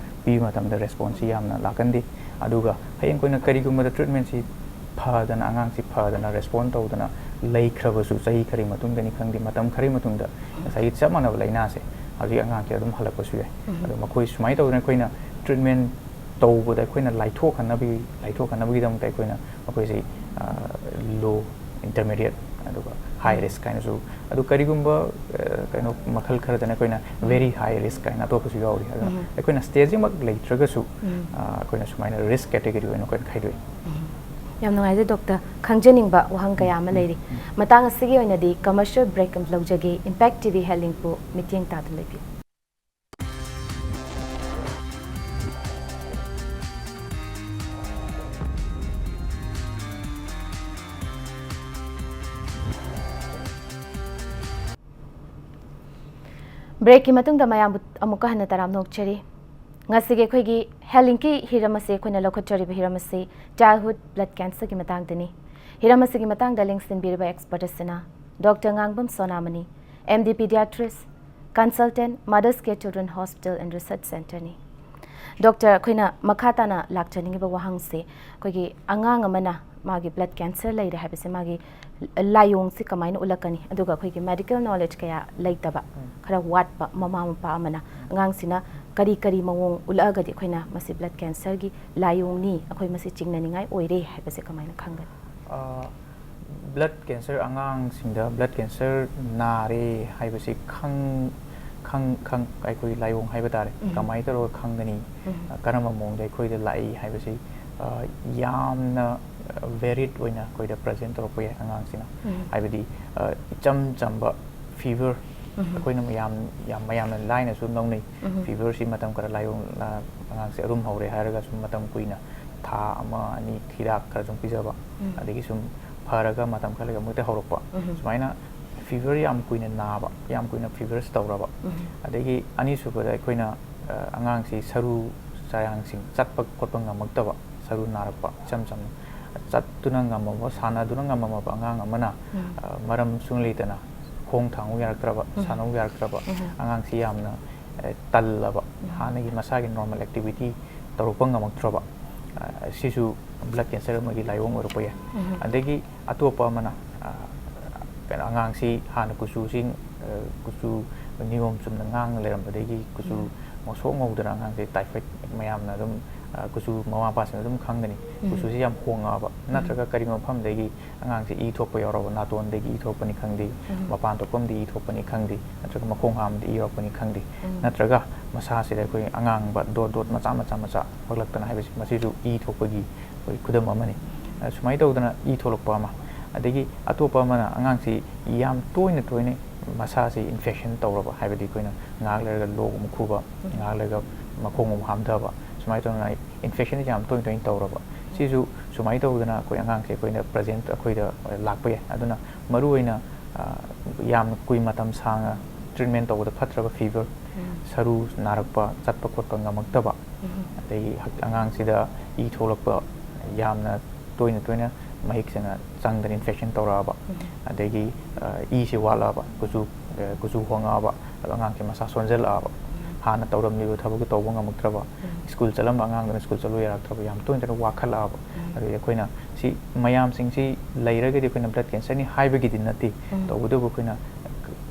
ꯄꯤꯕ ꯃꯇꯝꯗ response ꯌꯥꯝꯅ ꯂꯥꯛꯀꯟꯗꯦ ꯑꯗꯨꯒ ꯍꯌꯦꯡ ꯀꯣꯟꯅ ꯀꯔꯤꯒꯨꯝꯕꯗ treatment-ꯁꯤ ꯐꯗꯅ ꯑꯉꯥꯡꯁꯤ ꯐꯗꯅ ꯔꯦꯁꯄꯣꯟ ꯇꯧꯗꯅ ꯂꯩꯈ꯭ꯔꯕꯁꯨ ꯆꯍꯤ ꯈꯔꯒꯤ ꯃꯇꯨꯡꯗꯅꯤ ꯈꯪꯗꯦ ꯃꯇꯝ ꯈꯔꯒꯤ ꯃꯇꯨꯡꯗ ꯉꯁꯥꯏꯒꯤ ꯆꯞ ꯃꯥꯟꯅꯕ ꯂꯥꯏꯅꯥꯁꯦ ꯍꯧꯖꯤꯛ ꯑꯉꯥꯡꯁꯦ ꯑꯗꯨꯝ ꯍꯜꯂꯛꯄꯁꯨ ꯌꯥꯏ ꯑꯗꯣ ꯃꯈꯣꯏ ꯁꯨꯃꯥꯏꯅ ꯇꯧꯗꯅ ꯑꯩꯈꯣꯏꯅ ꯇ꯭ꯔꯤꯠꯃꯦꯟ ꯇꯧꯕꯗ ꯑꯩꯈꯣꯏꯅ ꯂꯥꯏꯊꯣꯛꯍꯟꯅꯕꯒꯤꯗꯃꯛꯇ ꯑꯩꯈꯣꯏꯅ ꯃꯈꯣꯏꯁꯤ ꯂꯣ ꯏꯟꯇꯔꯃꯤꯗꯤꯌꯦꯠ ꯑꯗꯨꯒ ꯍꯥꯏ ꯔꯤꯁꯛ ꯀꯥꯏꯅꯁꯨ ꯑꯗꯨ ꯀꯔꯤꯒꯨꯝꯕ ꯀꯩꯅꯣ ꯃꯈꯜ ꯈꯔꯗꯅ ꯑꯩꯈꯣꯏꯅ ꯚꯦꯔꯤ ꯍꯥꯏ ꯔꯤꯁꯛ ꯀꯥꯏꯅ ꯑꯇꯣꯞꯄꯁꯨ ꯌꯥꯎꯔꯤ ꯑꯗꯨꯅ ꯑꯩꯈꯣꯏꯅ ꯁ꯭ꯇꯦꯖꯃꯛ ꯂꯩꯇ꯭ꯔꯒꯁꯨ ꯑꯩꯈꯣꯏꯅ ꯁꯨꯃꯥꯏꯅ ꯔꯤꯁꯛ ꯀꯦꯇꯦꯒꯣꯔꯤ ꯑꯣꯏꯅ ꯑꯩꯈꯣꯏꯅ ꯈꯥꯏꯗꯣꯛꯏ ꯌꯥꯝ ꯅꯨꯡꯉꯥꯏꯖꯩ ꯗꯣꯛꯇꯔ ꯈꯪꯖꯅꯤꯡꯕ ꯋꯥꯍꯪ ꯀꯌꯥ ꯑꯃ ꯂꯩꯔꯤ ꯃꯇꯥꯡ ꯑꯁꯤꯒꯤ ꯑꯣꯏꯅꯗꯤ ꯀꯃꯔꯁꯤꯌꯦꯜ ꯕ꯭ꯔꯦꯛ ꯑꯃ ꯂꯧꯖꯒꯦ ꯏꯝꯄꯦꯛ ꯇꯤꯚꯤ ꯍꯦꯜꯊ ꯂꯤꯡꯛꯄꯨ ꯃꯤꯠꯌꯦꯡ ꯇꯥꯗꯨꯅ ꯂꯩꯕꯤꯌꯨ ꯕ꯭ꯔꯦꯛꯀꯤ ꯃꯇꯨꯡꯗ ꯃꯌꯥꯝꯕꯨ ꯑꯃꯨꯛꯀ ꯍꯟꯅ ꯇꯔꯥꯝꯅ ꯑꯣꯛꯆꯔꯤ ꯉꯁꯤꯒꯤ ꯑꯩꯈꯣꯏꯒꯤ ꯍꯦꯜꯊ ꯂꯤꯡꯛꯀꯤ ꯍꯤꯔꯝ ꯑꯁꯤ ꯑꯩꯈꯣꯏꯅ ꯂꯧꯈꯠꯆꯔꯤꯕ ꯍꯤꯔꯝ ꯑꯁꯤ ꯆꯥꯏꯜꯗꯍꯨꯗ ꯕ꯭ꯂꯗ ꯀꯦꯟꯁꯔꯒꯤ ꯃꯇꯥꯡꯗꯅꯤ ꯍꯤꯔꯝ ꯑꯁꯤꯒꯤ ꯃꯇꯥꯡꯗ ꯂꯦꯡꯁꯤꯟꯕꯤꯔꯤꯕ ꯑꯦꯛꯁꯄꯔꯠ ꯑꯁꯤꯅ doctor Ngangbam ꯁꯣꯅꯥꯃꯅꯤ MD Pediatries Consultant Mothers Care Children Hospital and Research Centerni doctor ꯑꯩꯈꯣꯏꯅ ꯃꯈꯥ ꯇꯥꯅ ꯂꯥꯛꯆꯅꯤꯡꯉꯤꯕ ꯋꯥꯍꯪꯁꯦ ꯑꯩꯈꯣꯏꯒꯤ ꯑꯉꯥꯡ ꯑꯃꯅ ꯃꯥꯒꯤ ꯕ꯭ꯂꯗ ꯀꯦꯟꯁꯔ ꯂꯩꯔꯦ ꯍꯥꯏꯕꯁꯦ ꯃꯥꯒꯤ ꯂꯥꯏꯑꯣꯡꯁꯤ ꯀꯃꯥꯏꯅ ꯎꯠꯂꯛꯀꯅꯤ ꯑꯗꯨꯒ ꯑꯩꯈꯣꯏꯒꯤ ꯃꯦꯗꯤꯀꯦꯜ ꯅꯣꯂꯦꯖ ꯀꯌꯥ ꯂꯩꯇꯕ ꯈꯔ ꯋꯥꯠꯄ ꯃꯃꯥ ꯃꯄꯥ ꯑꯃꯅ ꯑꯉꯥꯡꯁꯤꯅ ꯀꯔꯤ ꯀꯔꯤ ꯃꯑꯣꯡ ꯎꯠꯂꯛꯑꯒꯗꯤ ꯑꯩꯈꯣꯏꯅ ꯃꯁꯤ ꯕ꯭ꯂꯗ ꯀꯦꯟꯁꯔꯒꯤ ꯂꯥꯏꯑꯣꯡꯅꯤ ꯑꯩꯈꯣꯏ ꯃꯁꯤ ꯆꯤꯡꯅꯅꯤꯡꯉꯥꯏ ꯑꯣꯏꯔꯦ ꯍꯥꯏꯕꯁꯦ ꯀꯃꯥꯏꯅ ꯈꯪꯒꯅꯤ ꯕ꯭ꯂꯗ ꯀꯦꯟꯁꯔ ꯑꯉꯥꯡꯁꯤꯡꯗ ꯕ꯭ꯂꯗ ꯀꯦꯟꯁꯔ ꯅꯥꯔꯦ ꯍꯥꯏꯕꯁꯤ ꯑꯩꯈꯣꯏ ꯂꯥꯏꯑꯣꯡ ꯍꯥꯏꯕ ꯇꯥꯔꯦ ꯀꯃꯥꯏꯅ ꯇꯧꯔꯒ ꯈꯪꯒꯅꯤ ꯀꯔꯝꯕ ꯃꯑꯣꯡꯗ ꯑꯩꯈꯣꯏꯗ ꯂꯥꯛꯏ ꯍꯥꯏꯕꯁꯤ ꯌꯥꯝꯅ ꯚꯦꯔꯤꯠ ꯑꯣꯏꯅ ꯑꯩꯈꯣꯏꯗ ꯄ꯭ꯔꯖꯦꯟ ꯇꯧꯔꯛꯄ ꯌꯥꯏ ꯑꯉꯥꯡꯁꯤꯅ ꯍꯥꯏꯕꯗꯤ ꯏꯆꯝ ꯆꯝꯕ ꯐꯤꯚꯔ ꯑꯩꯈꯣꯏꯅ ꯃꯌꯥꯝꯅ ꯂꯥꯏꯅꯁꯨ ꯂꯧꯅꯩ ꯐꯤꯚꯔꯁꯤ ꯃꯇꯝ ꯈꯔ ꯂꯥꯏꯑꯣꯡ ꯑꯉꯥꯡꯁꯦ ꯑꯗꯨꯝ ꯍꯧꯔꯦ ꯍꯥꯏꯔꯒ ꯁꯨꯝ ꯃꯇꯝ ꯀꯨꯏꯅ ꯊꯥ ꯑꯃ ꯑꯅꯤ ꯍꯤꯗꯥꯛ ꯈꯔ ꯁꯨꯝ ꯄꯤꯖꯕ ꯑꯗꯒꯤ ꯁꯨꯝ ꯐꯔꯒ ꯃꯇꯝ ꯈꯔ ꯂꯩꯔꯒ ꯑꯃꯨꯛꯇ ꯍꯧꯔꯛꯄ ꯁꯨꯃꯥꯏꯅ ꯐꯤꯚꯔ ꯌꯥꯝ ꯀꯨꯏꯅ ꯅꯥꯕ ꯌꯥꯝ ꯀꯨꯏꯅ ꯐꯤꯚꯔꯁ ꯇꯧꯔꯕ ꯑꯗꯒꯤ ꯑꯅꯤꯁꯨꯕꯗ ꯑꯩꯈꯣꯏꯅ ꯑꯉꯥꯡꯁꯤ ꯁꯔꯨ ꯆꯔꯥꯡꯁꯤꯡ ꯆꯠꯄ ꯈꯣꯠꯄ ꯉꯝꯃꯛꯇꯕ ꯁꯔꯨ ꯅꯥꯔꯛꯄ ꯏꯆꯝ ꯆꯝꯅ ꯆꯠꯇꯨꯅ ꯉꯝꯃꯕ ꯁꯥꯟꯅꯗꯨꯅ ꯉꯝꯃꯕ ꯑꯉꯥꯡ ꯑꯃꯅ ꯃꯔꯝ ꯁꯨꯡ ꯂꯩꯇꯅ ꯈꯣꯡ ꯊꯥꯡꯉꯨ ꯌꯥꯔꯛꯇ꯭ꯔꯕ ꯁꯥꯟꯅꯧ ꯌꯥꯔꯛꯇ꯭ꯔꯕ ꯑꯉꯥꯡꯁꯤ ꯌꯥꯝꯅ ꯇꯜꯂꯕ ꯍꯥꯟꯅꯒꯤ ꯃꯁꯥꯒꯤ ꯅꯣꯔꯃꯦꯜ ꯑꯦꯛꯇꯤꯚꯤꯇꯤ ꯇꯧꯔꯛꯄ ꯉꯝꯃꯛꯇ꯭ꯔꯕ ꯁꯤꯁꯨ ꯕ꯭ꯂꯗ ꯀꯦꯟꯁꯔ ꯑꯃꯒꯤ ꯂꯥꯏꯑꯣꯡ ꯑꯣꯏꯔꯛꯄ ꯌꯥꯏ ꯑꯗꯒꯤ ꯑꯇꯣꯞꯄ ꯑꯃꯅ ꯀꯩꯅꯣ ꯑꯉꯥꯡꯁꯤ ꯍꯥꯟꯅ ꯀꯨꯆꯨꯁꯤ ꯀꯨꯆꯨ ꯅꯤꯌꯣꯝ ꯆꯨꯝꯅ ꯉꯥꯡꯅ ꯂꯩꯔꯝꯕꯗꯒꯤ ꯀꯨꯆꯨ ꯉꯧꯁꯣꯛ ꯉꯧꯗꯅ ꯑꯉꯥꯡꯁꯦ ꯇꯥꯏꯐꯣꯏꯗ ꯃꯌꯥꯝꯅ ꯑꯗꯨꯝ ꯀꯨꯆꯨ ꯃꯃꯥ ꯃꯄꯥꯁꯤꯡꯅ ꯑꯗꯨꯝ ꯈꯪꯒꯅꯤ ꯀꯨꯆꯨꯁꯤ ꯌꯥꯝ ꯍꯣꯡꯉꯛꯑꯕ ꯅꯠꯇ꯭ꯔꯒ ꯀꯔꯤꯒꯨꯝꯕ ꯃꯐꯝꯗꯒꯤ ꯑꯉꯥꯡꯁꯦ ꯏ ꯊꯣꯛꯄ ꯌꯥꯎꯔꯕ ꯅꯥꯇꯣꯟꯗꯒꯤ ꯏ ꯊꯣꯛꯄꯅꯤ ꯈꯪꯗꯦ ꯃꯄꯥꯟ ꯊꯣꯛꯐꯝꯗꯒꯤ ꯏ ꯊꯣꯛꯄꯅꯤ ꯈꯪꯗꯦ ꯅꯠꯇ꯭ꯔꯒ ꯃꯈꯣꯡ ꯍꯥꯝꯕꯗ ꯏ ꯌꯥꯎꯔꯛꯄꯅꯤ ꯈꯪꯗꯦ ꯅꯠꯇ꯭ꯔꯒ ꯃꯁꯥꯁꯤꯗ ꯑꯩꯈꯣꯏ ꯑꯉꯥꯡꯕ ꯗꯣꯠ ꯗꯣꯠ ꯃꯆꯥ ꯊꯣꯛꯂꯛꯇꯅ ꯍꯥꯏꯕꯁꯤ ꯃꯁꯤꯁꯨ ꯏ ꯊꯣꯛꯄꯒꯤ ꯑꯩꯈꯣꯏ ꯈꯨꯗꯝ ꯑꯃꯅꯤ ꯁꯨꯃꯥꯏꯅ ꯇꯧꯗꯅ ꯏ ꯊꯣꯛꯂꯛꯄ ꯑꯃ ꯑꯗꯒꯤ ꯑꯇꯣꯞꯄ ꯑꯃꯅ ꯑꯉꯥꯡꯁꯤ ꯌꯥꯝ ꯇꯣꯏꯅ ꯃꯁꯥꯁꯤ ꯏꯟꯐꯦꯛꯁꯟ ꯇꯧꯔꯕ ꯍꯥꯏꯕꯗꯤ ꯑꯩꯈꯣꯏꯅ ꯉꯥꯏꯍꯥꯛ ꯂꯩꯔꯒ ꯂꯣꯛ ꯑꯃꯨꯛ ꯈꯨꯕ ꯉꯥꯏꯍꯥꯛ ꯂꯩꯔꯒ ꯃꯈꯣꯡ ꯑꯃꯨꯛ ꯍꯥꯝꯊꯕ ꯁꯨꯃꯥꯏꯅ ꯇꯧꯗꯅ ꯏꯟꯐꯦꯛꯁꯟꯁꯤ ꯌꯥꯝ ꯇꯣꯏꯅ ꯇꯧꯔꯕ ꯁꯤꯁꯨ ꯁꯨꯃꯥꯏꯅ ꯇꯧꯗꯅ ꯑꯩꯈꯣꯏ ꯑꯉꯥꯡꯁꯦ ꯑꯩꯈꯣꯏꯅ ꯑꯩꯈꯣꯏꯗ ꯂꯥꯛꯄ ꯌꯥꯏ ꯑꯗꯨꯅ ꯃꯔꯨꯑꯣꯏꯅ ꯌꯥꯝꯅ ꯃꯇꯝ ꯁꯥꯡꯅ ꯇ꯭ꯔꯤꯠꯃꯦꯟ ꯇꯧꯕꯗ ꯐꯠꯇ꯭ꯔꯕ ꯐꯤꯚꯔ ꯁꯔꯨ ꯅꯥꯔꯛꯄ ꯆꯠꯄ ꯈꯣꯠꯄ ꯉꯝꯃꯛꯇꯕ ꯑꯗꯒꯤ ꯑꯉꯥꯡꯁꯤꯗ ꯏ ꯊꯣꯛꯂꯛꯄ ꯌꯥꯝꯅ ꯇꯣꯏꯅ ꯃꯍꯤꯛꯁꯤꯅ ꯆꯪꯗꯅ ꯏꯟꯐꯦꯛꯁꯟ ꯇꯧꯔꯛꯑꯕ ꯑꯗꯒꯤ ꯏꯁꯤ ꯋꯥꯠꯂꯛꯑꯕ ꯀꯨꯆꯨ ꯍꯣꯡꯉꯛꯑꯕ ꯑꯗꯣ ꯑꯉꯥꯡꯁꯤ ꯃꯁꯥ ꯁꯣꯟꯖꯜꯂꯛꯑꯕ ꯍꯥꯟꯅ ꯇꯧꯔꯝꯂꯤꯕ ꯊꯕꯛꯇꯨ ꯇꯧꯕ ꯉꯝꯃꯛꯇ꯭ꯔꯕ ꯁ꯭ꯀꯨꯜ ꯆꯠꯂꯝꯕ ꯑꯉꯥꯡꯗꯨꯅ ꯁ꯭ꯀꯨꯜ ꯆꯠꯂꯨ ꯌꯥꯔꯛꯇ꯭ꯔꯕ ꯌꯥꯝ ꯇꯣꯏꯅ ꯋꯥꯈꯠꯂꯛꯑꯕ ꯑꯗꯒꯤ ꯑꯩꯈꯣꯏꯅ ꯁꯤ ꯃꯌꯥꯝꯁꯤꯡꯁꯤ ꯂꯩꯔꯒꯗꯤ ꯑꯩꯈꯣꯏꯅ ꯕ꯭ꯂꯗ ꯀꯦꯟꯁꯔꯅꯤ ꯍꯥꯏꯕꯒꯤꯗꯤ ꯅꯠꯇꯦ ꯇꯧꯕꯇꯕꯨ ꯑꯩꯈꯣꯏꯅ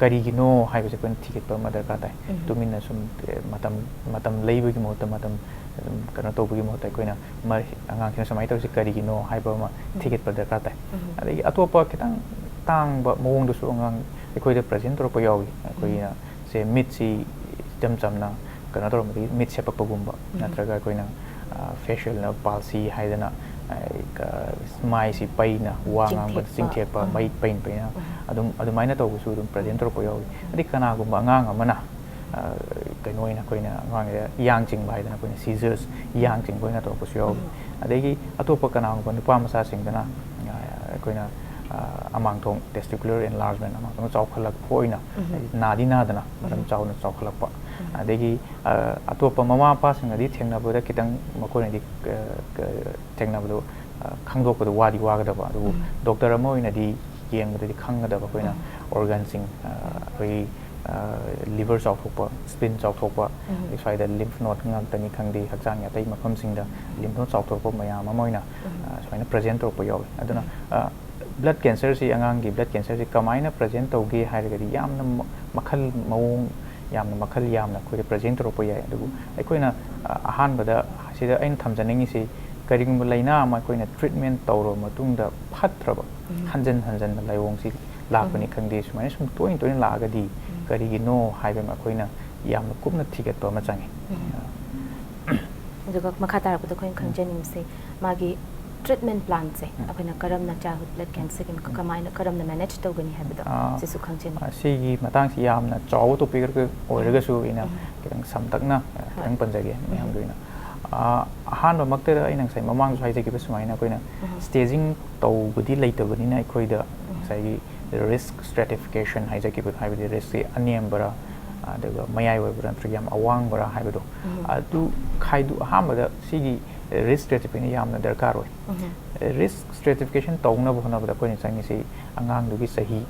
ꯀꯔꯤꯒꯤꯅꯣ ꯍꯥꯏꯕꯁꯦ ꯑꯩꯈꯣꯏꯅ ꯊꯤꯒꯠꯄ ꯑꯃ ꯗꯔꯀꯥꯔ ꯇꯥꯏ ꯇꯨꯃꯤꯟꯅ ꯁꯨꯝ ꯃꯇꯝ ꯂꯩꯕꯒꯤ ꯃꯍꯨꯠꯇ ꯃꯇꯝ ꯀꯩꯅꯣ ꯇꯧꯕꯒꯤ ꯃꯍꯨꯠꯇ ꯑꯩꯈꯣꯏꯅ ꯑꯉꯥꯡꯁꯤꯅ ꯁꯨꯃꯥꯏꯅ ꯇꯧꯔꯤꯁꯤ ꯀꯔꯤꯒꯤꯅꯣ ꯍꯥꯏꯕ ꯑꯃ ꯊꯤꯒꯠꯄ ꯗꯔꯀꯥꯔ ꯇꯥꯏ ꯑꯗꯒꯤ ꯑꯇꯣꯞꯄ ꯈꯤꯇꯪ ꯇꯥꯡꯕ ꯃꯑꯣꯡꯗꯁꯨ ꯑꯉꯥꯡ ꯑꯩꯈꯣꯏꯗ ꯄ꯭ꯔꯖꯦꯟ ꯇꯧꯔꯛꯄ ꯌꯥꯎꯏ ꯑꯩꯈꯣꯏꯅ ꯁꯦ ꯃꯤꯠꯁꯤ ꯏꯆꯝ ꯆꯝꯅ ꯀꯩꯅꯣ ꯇꯧꯔꯝꯕꯗꯒꯤ ꯃꯤꯠ ꯁꯦꯞꯄꯛꯄꯒꯨꯝꯕ ꯅꯠꯇ꯭ꯔꯒ ꯑꯩꯈꯣꯏꯅ ꯐꯦꯁꯤꯌꯦꯜ ꯄꯥꯜꯁꯤ ꯍꯥꯏꯗꯅ ꯃꯥꯏꯁꯤ ꯄꯩꯅ ꯋꯥ ꯉꯥꯡꯕꯗ ꯆꯤꯡꯊꯦꯛꯄ ꯃꯩ ꯄꯩꯅ ꯑꯗꯨꯃꯥꯏꯅ ꯇꯧꯕꯁꯨ ꯑꯗꯨꯝ ꯄ꯭ꯔꯖꯦꯟ ꯇꯧꯔꯛꯄ ꯌꯥꯎꯏ ꯑꯗꯩ ꯀꯅꯥꯒꯨꯝꯕ ꯑꯉꯥꯡ ꯑꯃꯅ ꯀꯩꯅꯣ ꯑꯣꯏꯅ ꯑꯩꯈꯣꯏꯅ ꯑꯉꯥꯡꯁꯤꯗ ꯌꯥꯡ ꯆꯤꯡꯕ ꯍꯥꯏꯗꯅ ꯑꯩꯈꯣꯏꯅ ꯁꯤꯖꯔꯁ ꯌꯥꯡ ꯆꯤꯡꯕ ꯑꯣꯏꯅ ꯇꯧꯔꯛꯄꯁꯨ ꯌꯥꯎꯏ ꯑꯗꯒꯤ ꯑꯇꯣꯞꯄ ꯀꯅꯥꯒꯨꯝꯕ ꯅꯨꯄꯥ ꯃꯆꯥꯁꯤꯡꯗꯅ ꯑꯩꯈꯣꯏꯅ ꯑꯃꯥꯡꯊꯣꯡ ꯇꯦꯁꯇꯤꯀꯨꯂꯔ ꯑꯦꯟꯂꯥꯔꯖꯃꯦꯟ ꯑꯃꯥꯡꯊꯣꯡ ꯆꯥꯎꯈꯠꯂꯛꯄ ꯑꯣꯏꯅ ꯅꯥꯗꯤ ꯅꯥꯗꯅ ꯃꯔꯝ ꯆꯥꯎꯅ ꯆꯥꯎꯈꯠꯂꯛꯄ ꯑꯗꯒꯤ ꯑꯇꯣꯞꯄ ꯃꯃꯥ ꯃꯄꯥꯁꯤꯡꯅꯗꯤ ꯊꯦꯡꯅꯕꯗ ꯈꯤꯇꯪ ꯃꯈꯣꯏꯅꯗꯤ ꯊꯦꯡꯅꯕꯗꯣ ꯈꯪꯗꯣꯛꯄꯗ ꯋꯥꯗꯤ ꯋꯥꯒꯗꯕ ꯑꯗꯨꯕꯨ ꯗꯣꯛꯇꯔ ꯑꯃ ꯑꯣꯏꯅꯗꯤ ꯌꯦꯡꯕꯗꯗꯤ ꯈꯪꯒꯗꯕ ꯑꯩꯈꯣꯏꯅ ꯑꯣꯔꯒꯥꯟꯁꯤꯡ ꯑꯩꯈꯣꯏꯒꯤ liver chawthokpa spleen chawthokpa swaida lymph node ngantani khangdi hakchang yatai mafam singda lymph node chawthokpa mayam amoina swaina present tokpa yaw aduna blood cancer si angangi blood cancer si kamaina present tawge hairagadi yamna makhal mawong yamna makhal yamna khoi present tokpa yai adu aikoina ahan bada sida ain thamjaningi si karing laina ma koina treatment tawro matungda phatraba hanjan hanjan laiwong si lakpani khangdi sumai sum toin toin lagadi karigi no haibe ma koina yamna kupna thigat pa ma changi aduga makha tarapda koin khangjaning se magi treatment plan se apena karamna childhood blood cancer ki kamaina karamna manage tawgani haibada sisu khangjani sigi matang si yamna chaw to pigar ko oiraga su ina kirang samtakna kirang panjage mayam doina ahan ba makta ai nang sai mamang sai ki sumaina koina staging tawgudi leitabani na koida sai risk stratification haijaki but haibadi risk aniam bara daga mayai wa buran triyam awang bara haibado adu khaidu ahamada sigi risk stratification yamna darkar oi risk stratification tawna bhona bada koina changi si angang dugi sahi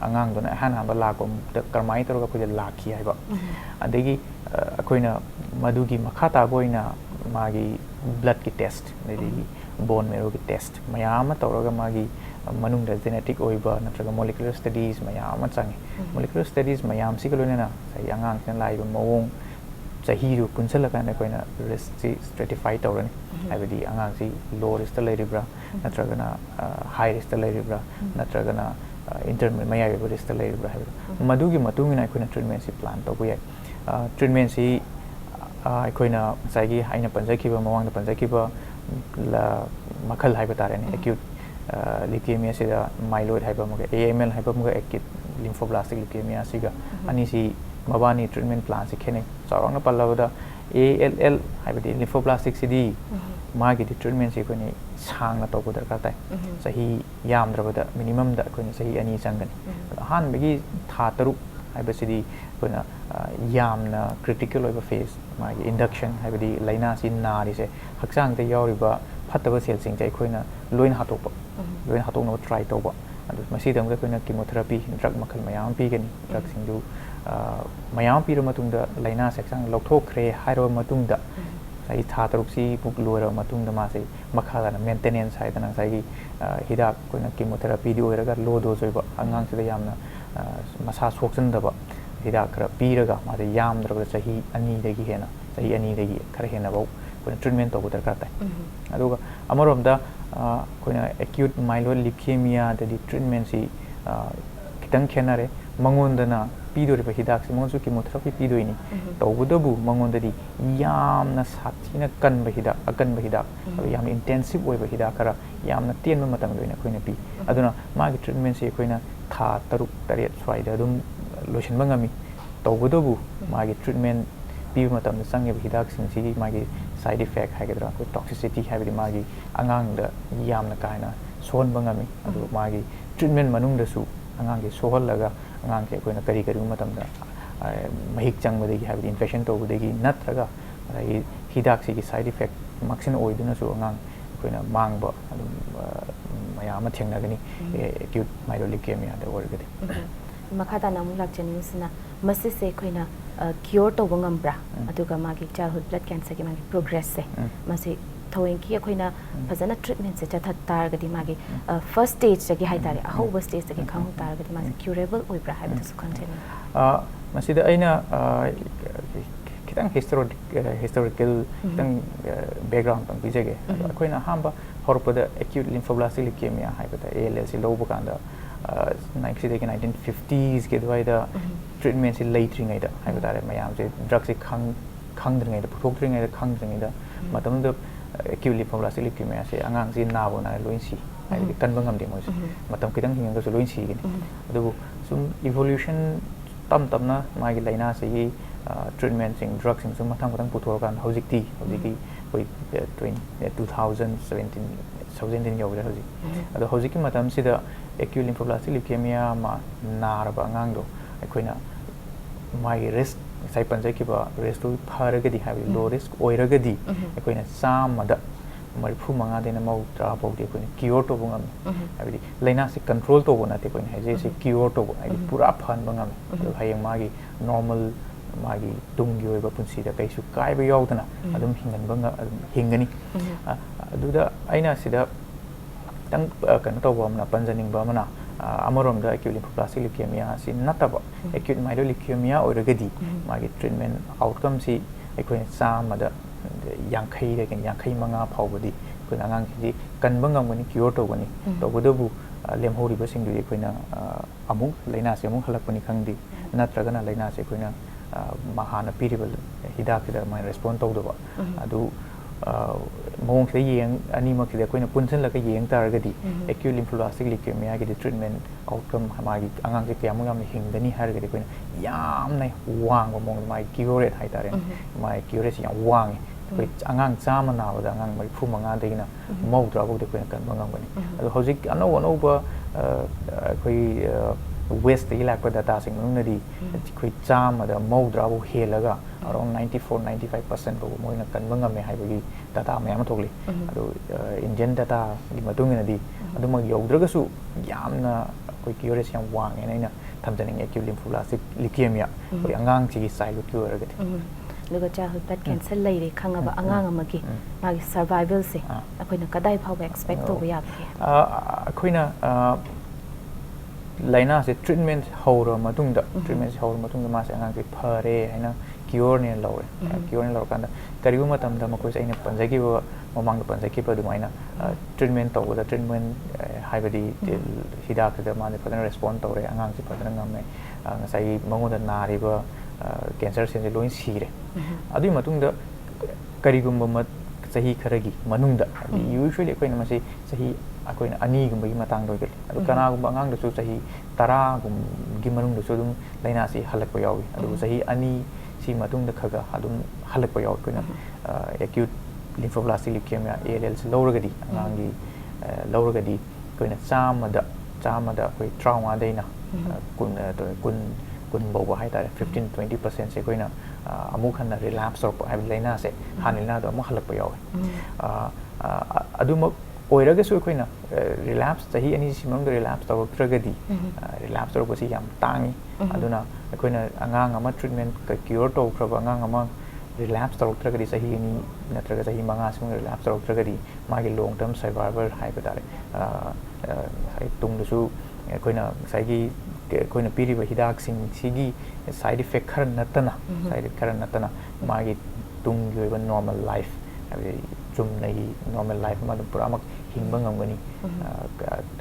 angang dona han han ba lakom da karmai toroga ko lakhi haiba adegi koina madugi makhata goina magi blood ki test adegi bone marrow ki test mayama toroga magi manung da genetic oiba natraga molecular studies mayam changi molecular studies mayam sigalona sai angang kan laiba mawong chahi ru punsala kana koina risk si stratify tawrani haibadi angang si low risk ta lairibra natraga na high risk ta lairibra natraga na intermediate mayai risk ta lairibra haibadi madugi matungina koina treatment si plan tawbu yai treatment si koina saigi aina panjakiba mawang da panjakiba la makhal haiba tarani acute leukemia sida myeloid haiba muga AML haiba muga acute lymphoblastic leukemia siga ani si mabani treatment plan si khene charong na pallawada ALL haibadi lymphoblastic sidi magi di treatment si koni sangna to ko darkar tai sahi yamdrabada minimum da koni sahi ani changani han begi tha taruk haiba sidi kona yamna critical over phase magi induction haibadi laina si nari se hakchang te yawriba phattaba cell sing jai khoina loin hatokpa loin hatokna try tawba adu masidam ga koina chemotherapy drug makhal mayam pi gani drug singdu mayam pi ra matungda laina seksang lokthokre hairo matungda sai tha taruk si buk loira matungda ma sai makhala na maintenance hai dana sai hidak koina chemotherapy di oiraga low dose oiba angang sida yamna masa soksandaba hidak kra piraga ma sai yamdraba sahi ani dagi hena sahi ani dagi khara hena bau koina treatment tawbu darkar tai aduga amaromda koina acute myeloid leukemia da treatment si kitang khenare mangondana pidori ba hidak si monsu chemotherapy pidoini tawbudabu mangondadi yamna sathina kan ba hidak akan ba hidak yam intensive oi ba hidak kara yamna tenba matam loina koina pi aduna magi treatment si koina tha taruk taret swaida dum lotion bangami tawbudabu magi treatment pi matam da sange ba hidak sing si magi side effect hagadra ko toxicity habidi magi angang da yamna kaina son bangami adu magi treatment manung da su angang ge sohol laga angang ke koina kari kari matam da mahik chang badegi habidi infection to budegi natraga ai hidak si gi side effect maxin oiduna su angang koina mangba adu mayama thengna gani acute myeloid leukemia da orgadi makhata namu lakchani usna masise koina cure to bangambra aduga magi childhood blood cancer ki magi progress se masi thoing ki koina fazana treatment se chathat tar gadi magi first stage gi haitare a how stage gi khang tar gadi magi curable oibra ha bitu continue masida aina kitang historical kitang background tang bijage koina hamba horpada acute lymphoblastic leukemia haibata ALL si lobu kanda 1950s ke dwaida treatment si later ngai da haibata mayam se drug si khang dringai da puthok dringai da khang dringai da matam da acute lymphoblastic leukemia se angang si nawo na loin si ai kan bangam de moi matam kitang hinga so loin si gini adu sum evolution tam tam na magi laina se treatment sing drugs sing sum mathang mathang puthok kan hojikti koi 2017 2017 yawra hoji ado hojiki matam sida acute lymphoblastic leukemia ma naraba angang do akoina mai risk sai panjai ki ba risk to pharagadi habi low risk oiragadi akoina samada marifu manga dena mau tra bawdi ko ni cure to bungam habidi laina se control to bona te ko ni haje se cure to bo ai pura phan bangam adu hayeng magi normal magi tungi oiba punsi da kaisu kai ba yaudana adum hingan banga hingani aduda aina sida tang kan to bo amna panjaning ba mana amarom da acute lymphoblastic leukemia si nataba acute myeloid leukemia oragadi magi treatment outcome si aikoi sama da yankai da kan yankai manga phawbadi ko angang ki kan bangam gani cure to gani to bodabu lemhori ba sing du koina amung laina se amung halak pani khangdi natraga na laina se koina mahana piribal hidak da mai respond to do adu mong se yeng ani ma ki koina punchen la ka yeng taragadi acute lymphoblastic leukemia ki treatment outcome hamagi angang ke kyamu yam hingdani haragadi koina yam nai wang mong mai cure rate hai tare mai cure rate yam wang koi angang chama na da angang mai phu manga de na mau dra bo de koina kan bangam gani adu hojik ano ba koi west the ilak data sing nung di koi chama da mau dra bo helaga around 94-95% bo mo na kan bangam me hai bagi data me am thokli adu indian data di matung na di adu mag yaudraga su yamna koi cure rate yam wang ena ina thamjaning acute lymphoblastic leukemia koi angang chi sai lu cure ga luga childhood blood cancer leire khangaba angang amagi magi survival se akoina kadai phawba expect to ya bi akoina laina se treatment hora matungda treatment hora matungda ma se angang se phare haina cure ne lawre cure ne lawkanda karibu matam da makoi aina panjagi ba mamang da panjagi ba dumaina treatment to da treatment haibadi hidak da ma ne padana respond to re angang se padana ngamme ngasai mangoda nari ba cancer se loin sire adu matungda karigumba mat sahi kharagi manungda usually koina masi sahi akoina ani gumba gi matang doi adu kana gumba angang da su sahi 10 gum gi manungda su dum laina si halak pa yawi adu sahi ani si matungda khaga adum halak pa yawi koina acute lymphoblastic leukemia ALL si lawragadi angang gi lawragadi koina chama da koi trauma deina kun boba hai tare 15-20% se koina amuk hanna relapse or hai laina se hanilna do amuk halak pa yawi aduma oiraga su koina relapse tahi ani simang relapse to tragedy relapse ro si yam tangi aduna koina angang ama treatment ka cure to khaba angang ama relapse to tragedy sahi ni natraga sahi manga simang relapse to tragedy magi long term survivor hai ba tare hai tung du su koina saigi koina piri ba hidak sing sigi side effect khar natana magi tung gi ba normal life abi chum nai normal life ma dum pura mak hingba ngamgani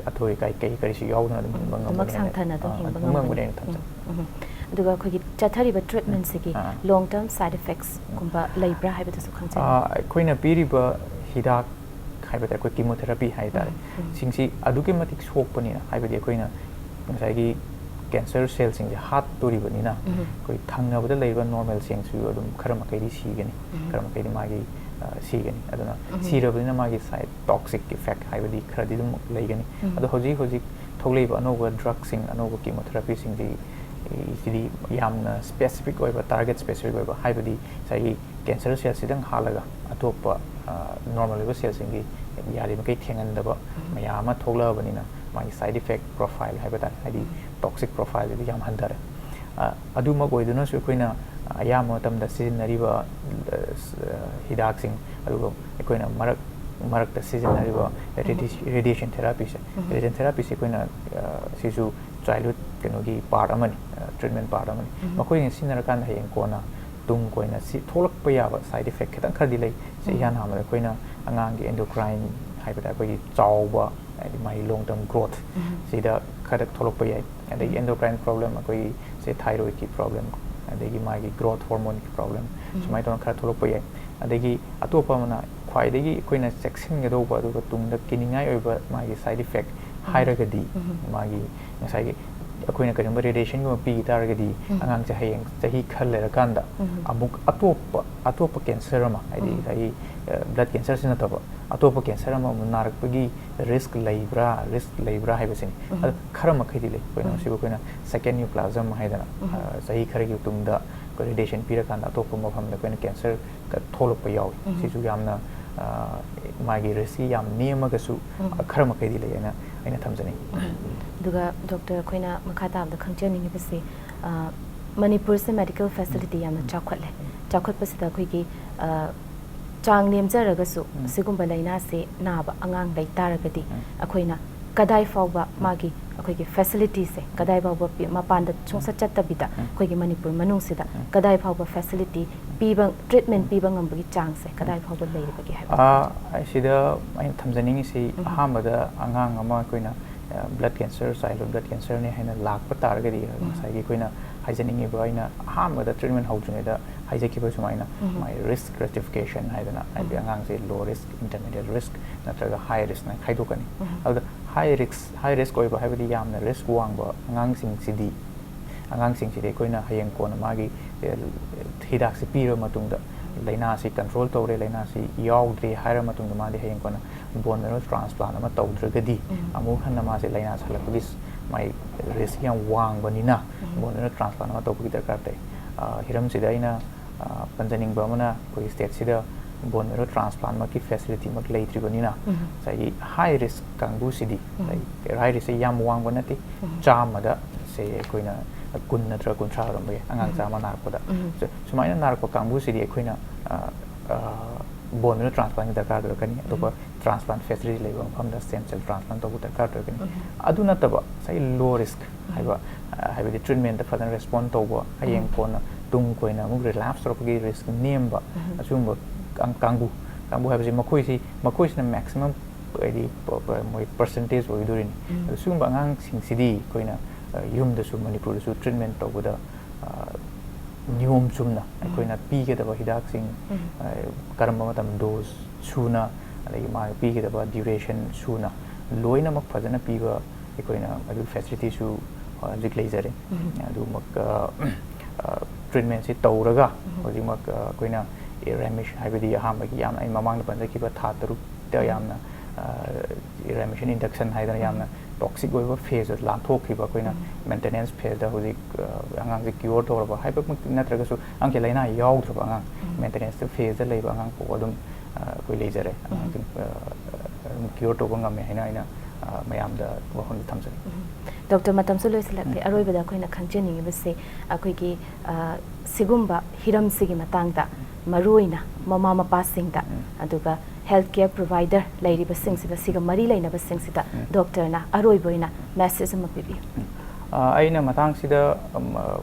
athoi kai kari si yaw na dum ngamgani mak sang thana to hingba ngamgani aduga khoi gi chathari ba treatment sigi long term side effects kumba leibra haiba su khangcha koina piri ba hidak haiba ta koi chemotherapy hai tare singsi aduki matik sok pani na haiba di koina ngai gi cancer cells sing heart tori bani na koi thangna bada leiba normal cells su adum kharama kai si gani kharama kai magi si gani aduna sirabina magi side toxic effect haibadi khradi dum leigani adu hoji thoglei ba no drug sing no chemotherapy sing di yamna specific oi ba target specific oi ba haibadi sai cancer cells sidang halaga atoppa normal level cells sing yari makai thengan da ba mayama thogla bani na magi side effect profile haibada hadi toxic profile di yam handare adu ma goi duna su koina ayama tamda sizinariba hidak sing adu koina marak ta sizinariba radiation therapy se koina sisu childhood kenogi part amani treatment part amani makoi ni sinarakan hayeng kona tung koina si tholak pa ya side effect khitang khadi lei se yan hamara koina angang gi endocrine haibada koi chawba mai long term growth sida khadak tholok pa yai adagi endocrine problem koi se thyroid ki problem adagi mai growth hormone ki problem sumai ton khara tholok pa yai adagi atopa mana khwai dagi koina section ga do ba do tung da kiningai oi ba mai side effect hairagadi mai ngasai akoina karim radiation go pi taragadi angang cha hayeng chahi khal le rakanda amuk atopa cancer ma ai dai blood cancer sina to atopa cancer ma narak pagi risk leibra hai basin kharama khidi le koina sibo koina second neoplasm haidana sahi kharagi tumda radiation pi rakanda atopa ma pham da koina cancer ka tholok pa yaw sisu yamna ꯃꯥꯒꯤ ꯔꯤꯁꯤ ꯌꯥꯝ ꯅꯦꯝꯃꯒꯁꯨ ꯈꯔ ꯃꯈꯩꯗꯤ ꯂꯩ ꯑꯩꯅ ꯊꯝꯖꯅꯤꯡꯉꯤ ꯑꯗꯨꯒ doctor ꯑꯩꯈꯣꯏꯅ ꯃꯈꯥ ꯇꯥꯕꯗ ꯈꯪꯖꯅꯤꯡꯉꯤꯕꯁꯤ ꯃꯅꯤꯄꯨꯔꯁꯦ ꯃꯦꯗꯤꯀꯦꯜ ꯐꯦꯁꯤꯂꯤꯇꯤ ꯌꯥꯝꯅ ꯆꯥꯎꯈꯠꯂꯦ ꯆꯥꯎꯈꯠꯄꯁꯤꯗ ꯑꯩꯈꯣꯏꯒꯤ ꯆꯥꯡ ꯅꯦꯝꯖꯔꯒꯁꯨ ꯑꯁꯤꯒꯨꯝꯕ ꯂꯥꯏꯅꯥꯁꯤ ꯅꯥꯕ ꯑꯉꯥꯡ ꯂꯩ ꯇꯥꯔꯒꯗꯤ ꯑꯩꯈꯣꯏꯅ ꯀꯗꯥꯏ ꯐꯥꯎꯕ ꯃꯥꯒꯤ ꯑꯩꯈꯣꯏꯒꯤ ꯐꯦꯁꯤꯂꯤꯇꯤꯁꯦ ꯀꯗꯥꯏ ꯐꯥꯎꯕ ꯃꯄꯥꯟꯗ ꯁꯨꯡꯆꯠ ꯆꯠꯇꯕꯤꯗ ꯑꯩꯈꯣꯏꯒꯤ ꯃꯅꯤꯄꯨꯔ ꯃꯅꯨꯡꯁꯤꯗ ꯀꯗꯥꯏ ꯐꯥꯎꯕ ꯐꯦꯁꯤꯂꯤꯇꯤ ꯄꯤꯕ ꯇ꯭ꯔꯤꯠꯃꯦꯟ ꯄꯤꯕ ꯉꯝꯕꯒꯤ ꯆꯥꯡꯁꯦ ꯀꯗꯥꯏ ꯐꯥꯎꯕ ꯂꯩꯔꯤꯕꯒꯦ ꯍꯥꯏꯕ ꯁꯤꯗ ꯑꯩꯅ ꯊꯝꯖꯅꯤꯡꯉꯤꯁꯤ ꯑꯍꯥꯟꯕꯗ ꯑꯉꯥꯡ ꯑꯃ ꯑꯩꯈꯣꯏꯅ ꯕ꯭ꯂꯗ ꯀꯦꯟꯁꯔ ꯆꯥꯏꯜꯍꯨꯗ ꯕ꯭ꯂꯗ ꯀꯦꯟꯁꯔꯅꯤ ꯍꯥꯏꯅ ꯂꯥꯛꯄ ꯇꯥꯔꯒꯗꯤ ꯉꯁꯥꯏꯒꯤ ꯑꯩꯈꯣꯏꯅ ꯍꯥꯏꯖꯅꯤꯡꯉꯤꯕ ꯑꯩꯅ ꯑꯍꯥꯟꯕꯗ ꯇ꯭ꯔꯤꯠꯃꯦꯟ ꯍꯧꯗ꯭ꯔꯤꯉꯩꯗ ꯍꯥꯏꯖꯈꯤꯕ ꯁꯨꯃꯥꯏꯅ ꯃꯥꯏ ꯔꯤꯁꯛ ꯁ꯭ꯇ꯭ꯔꯦꯇꯤꯐꯤꯀꯦꯁꯟ ꯍꯥꯏꯗꯅ ꯍꯥꯏꯗꯤ ꯑꯉꯥꯡꯁꯦ ꯂꯣ ꯔꯤꯁꯛ ꯏꯟꯇꯔꯃꯤꯗꯤꯌꯦꯠ ꯔꯤꯁꯛ ꯅꯠꯇ꯭ꯔꯒ ꯍꯥꯏ ꯔꯤꯁꯛꯅ ꯈꯥꯏꯗꯣꯛꯀꯅꯤ ꯑꯗꯨꯗ ꯍꯥꯏ ꯔꯤꯁꯛ ꯑꯣꯏꯕ ꯍꯥꯏꯕꯗꯤ ꯌꯥꯝꯅ ꯔꯤꯁꯛ ꯋꯥꯡꯕ ꯑꯉꯥꯡꯁꯤꯡꯁꯤꯗꯤ ꯑꯩꯈꯣꯏꯅ ꯍꯌꯦꯡ ꯀꯣꯟꯅ ꯃꯥꯒꯤ ꯍꯤꯗꯥꯛꯁꯤ ꯄꯤꯔꯕ ꯃꯇꯨꯡꯗ ꯂꯥꯏꯅꯥꯁꯤ ꯀꯟꯇ꯭ꯔꯣꯜ ꯇꯧꯔꯦ ꯂꯥꯏꯅꯥꯁꯤ ꯌꯥꯎꯗ꯭ꯔꯦ ꯍꯥꯏꯔ ꯃꯇꯨꯡꯗ ꯃꯥꯗꯤ ꯍꯌꯦꯡ ꯀꯣꯟꯅ ꯕꯣꯟ ꯃꯦꯔꯣ ꯇ꯭ꯔꯥꯟꯁꯄ꯭ꯂꯥꯟ ꯑꯃ ꯇꯧꯗ꯭ꯔꯒꯗꯤ ꯑꯃꯨꯛ ꯍꯟꯅ ꯃꯥꯁꯦ ꯂꯥꯏꯅꯥ ꯁꯜꯂꯛꯄꯒꯤ ꯃꯥꯏ ꯔꯤꯁꯛ ꯌꯥꯝ ꯋꯥꯡꯕꯅꯤꯅ ꯕꯣꯟ ꯃꯦꯔꯣ ꯇ꯭ꯔꯥꯟꯁꯄ꯭ꯂꯥꯟ ꯑꯃ ꯇꯧꯕꯒꯤ ꯗꯔꯀꯥꯔ ꯇꯥꯏ ꯍꯤꯔꯝꯁꯤꯗ ꯑꯩꯅ ꯄꯟꯖꯅꯤꯡꯕ ꯑꯃꯅ ꯑꯩꯈꯣꯏꯒꯤ ꯁ꯭ꯇꯦꯠꯁꯤꯗ ꯕꯣꯟ ꯃꯦꯔꯣ ꯇ꯭ꯔꯥꯟꯁꯄ꯭ꯂꯥꯟꯃꯛꯀꯤ ꯐꯦꯁꯤꯂꯤꯇꯤꯃꯛ ꯂꯩꯇ꯭ꯔꯤꯕꯅꯤꯅ ꯉꯁꯥꯏꯒꯤ ꯍꯥꯏ ꯔꯤꯁꯛ ꯀꯥꯡꯕꯨꯁꯤꯗꯤ ꯍꯥꯏ ꯔꯤꯁꯛꯁꯤ ꯌꯥꯝ ꯋꯥꯡꯕ ꯅꯠꯇꯦ ꯆꯥꯝꯃꯗ ꯁꯦ ꯑꯩꯈꯣꯏꯅ 20 ꯅꯠꯇ꯭ꯔꯒ 30 ꯑꯣꯏꯔꯝꯕ ꯌꯥꯏ ꯑꯉꯥꯡ ꯆꯥꯝꯃ ꯅꯥꯔꯛꯄꯗ ꯁꯨꯃꯥꯏꯅ ꯅꯥꯔꯛꯄ ꯀꯥꯡꯕꯨꯁꯤꯗꯤ ꯑꯩꯈꯣꯏꯅ ꯕꯣꯟ ꯃꯦꯔꯣ ꯇ꯭ꯔꯥꯟꯁꯄ꯭ꯂꯥꯟꯒꯤ ꯗꯔꯀꯥꯔ ꯑꯣꯏꯔꯛꯀꯅꯤ ꯑꯇꯣꯞꯄ ꯇ꯭ꯔꯥꯟꯁꯄ꯭ꯂꯥꯟ ꯐꯦꯁꯤꯂꯤꯇꯤ ꯂꯩꯕ ꯃꯐꯝꯗ ꯁ꯭ꯇꯦꯝ ꯁꯦꯜ ꯇ꯭ꯔꯥꯟꯁꯄ꯭ꯂꯥꯟ ꯇꯧꯕ ꯗꯔꯀꯥꯔ ꯑꯣꯏꯔꯛꯀꯅꯤ ꯑꯗꯨ ꯅꯠꯇꯕ ꯉꯁꯥꯏ ꯂꯣ ꯔꯤꯁꯛ ꯍꯥꯏꯕꯗꯤ ꯇ꯭ꯔꯤꯠꯃꯦꯟꯗ ꯐꯖꯅ ꯔꯦꯁꯄꯣꯟ ꯇꯧꯕ ꯍꯌꯦꯡ ꯀꯣꯟꯅ ꯇꯨꯡ ꯀꯣꯏꯅ ꯑꯃꯨꯛ ꯔꯤꯂꯥꯞꯁ ꯇꯧꯔꯛꯄꯒꯤ ꯔꯤꯁꯛ ꯅꯦꯝꯕ ꯑꯁꯤꯒꯨꯝꯕ ꯀꯥꯡꯕꯨ ꯍꯥꯏꯕꯁꯤ ꯃꯈꯣꯏꯁꯤꯅ ꯃꯦꯛꯁꯤꯃꯝ ꯍꯥꯏꯗꯤ ꯃꯣꯏ ꯄꯔꯁꯦꯟꯇꯦꯖ ꯑꯣꯏꯗꯣꯔꯤꯅꯤ ꯑꯗꯨ ꯁꯤꯒꯨꯝꯕ ꯑꯉꯥꯡꯁꯤꯡꯁꯤꯗꯤ ꯑꯩꯈꯣꯏꯅ ꯌꯨꯝꯗꯁꯨ ꯃꯅꯤꯄꯨꯔꯗꯁꯨ ꯇ꯭ꯔꯤꯠꯃꯦꯟ ꯇꯧꯕꯗ ꯅꯤꯌꯣꯝ ꯆꯨꯝꯅ ꯑꯩꯈꯣꯏꯅ ꯄꯤꯒꯗꯕ ꯍꯤꯗꯥꯛꯁꯤꯡ ꯀꯔꯝꯕ ꯃꯇꯝ ꯗꯣꯁ ꯁꯨꯅ ꯑꯗꯒꯤ ꯃꯥꯒꯤ ꯄꯤꯒꯗꯕ ꯗ꯭ꯌꯨꯔꯦꯁꯟ ꯁꯨꯅ ꯂꯣꯏꯅꯃꯛ ꯐꯖꯅ ꯄꯤꯕ ꯑꯩꯈꯣꯏꯅ ꯑꯗꯨ ꯐꯦꯁꯤꯂꯤꯇꯤꯁꯨ ꯍꯧꯖꯤꯛ ꯂꯩꯖꯔꯦ ꯑꯗꯨꯃꯛ ꯇ꯭ꯔꯤꯠꯃꯦꯟꯁꯤ ꯇꯧꯔꯒ ꯍꯧꯖꯤꯛꯃꯛ ꯑꯩꯈꯣꯏꯅ ꯔꯦꯃꯤꯁꯟ ꯍꯥꯏꯕꯗꯤ ꯑꯍꯥꯟꯕꯒꯤ ꯌꯥꯝꯅ ꯑꯩ ꯃꯃꯥꯡꯗ ꯄꯟꯖꯈꯤꯕ ꯊꯥ 6ꯇ ꯌꯥꯝꯅ ꯔꯦꯃꯤꯁꯟ ꯏꯟꯗꯛꯁꯟ ꯍꯥꯏꯗꯅ ꯌꯥꯝꯅ ꯇꯣꯛꯁꯤꯛ ꯑꯣꯏꯕ ꯐꯦꯖ ꯂꯥꯟꯊꯣꯛꯈꯤꯕ ꯑꯩꯈꯣꯏꯅ ꯃꯦꯟꯇꯦꯅꯦꯟꯁ ꯐꯦꯖꯗ ꯍꯧꯖꯤꯛ ꯑꯉꯥꯡꯁꯦ ꯀ꯭ꯌꯣꯔ ꯇꯧꯔꯕ ꯍꯥꯏꯕꯃꯛꯇꯤ ꯅꯠꯇ꯭ꯔꯒꯁꯨ ꯑꯉꯥꯡꯁꯦ ꯂꯥꯏꯅꯥ ꯌꯥꯎꯗ꯭ꯔꯕ ꯑꯉꯥꯡ ꯃꯦꯟꯇꯦꯅꯦꯟꯁ ꯐꯦꯖꯗ ꯂꯩꯕ ꯑꯉꯥꯡ ꯐꯥꯎꯕ ꯑꯗꯨꯝ ꯑꯩꯈꯣꯏ ꯂꯩꯖꯔꯦ ꯑꯉꯥꯡꯁꯤꯡ ꯑꯗꯨꯝ ꯀ꯭ꯌꯣꯔ ꯇꯧꯕ ꯉꯝꯃꯦ ꯍꯥꯏꯅ ꯑꯩꯅ ꯃꯌꯥꯝꯗ ꯋꯥꯐꯝꯗ ꯊꯝꯖꯔꯤ ꯗꯣꯛꯇꯔ ꯃꯇꯝꯁꯨ ꯂꯣꯏꯁꯤꯜꯂꯛꯂꯦ ꯑꯔꯣꯏꯕꯗ ꯑꯩꯈꯣꯏꯅ ꯈꯪꯖꯅꯤꯡꯉꯤꯕꯁꯦ ꯑꯩꯈꯣꯏꯒꯤ ꯁꯤꯒꯨꯝꯕ ꯍꯤꯔꯝꯁꯤꯒꯤ ꯃꯇꯥꯡꯗ ꯃꯔꯨꯑꯣꯏꯅ ꯃꯃꯥ ꯃꯄꯥꯁꯤꯡꯗ ꯑꯗꯨꯒ ꯍꯦꯜꯊ ꯀꯦꯌꯔ ꯄ꯭ꯔꯣꯚꯥꯏꯗꯔ ꯂꯩꯔꯤꯕꯁꯤꯡꯁꯤꯗ ꯁꯤꯒ ꯃꯔꯤ ꯂꯩꯅꯕꯁꯤꯡꯁꯤꯗ ꯗꯣꯛꯇꯔꯅ ꯑꯔꯣꯏꯕ ꯑꯣꯏꯅ ꯃꯦꯁꯦꯖ ꯑꯃ ꯄꯤꯕꯤꯌꯨ ꯑꯩꯅ ꯃꯇꯥꯡꯁꯤꯗ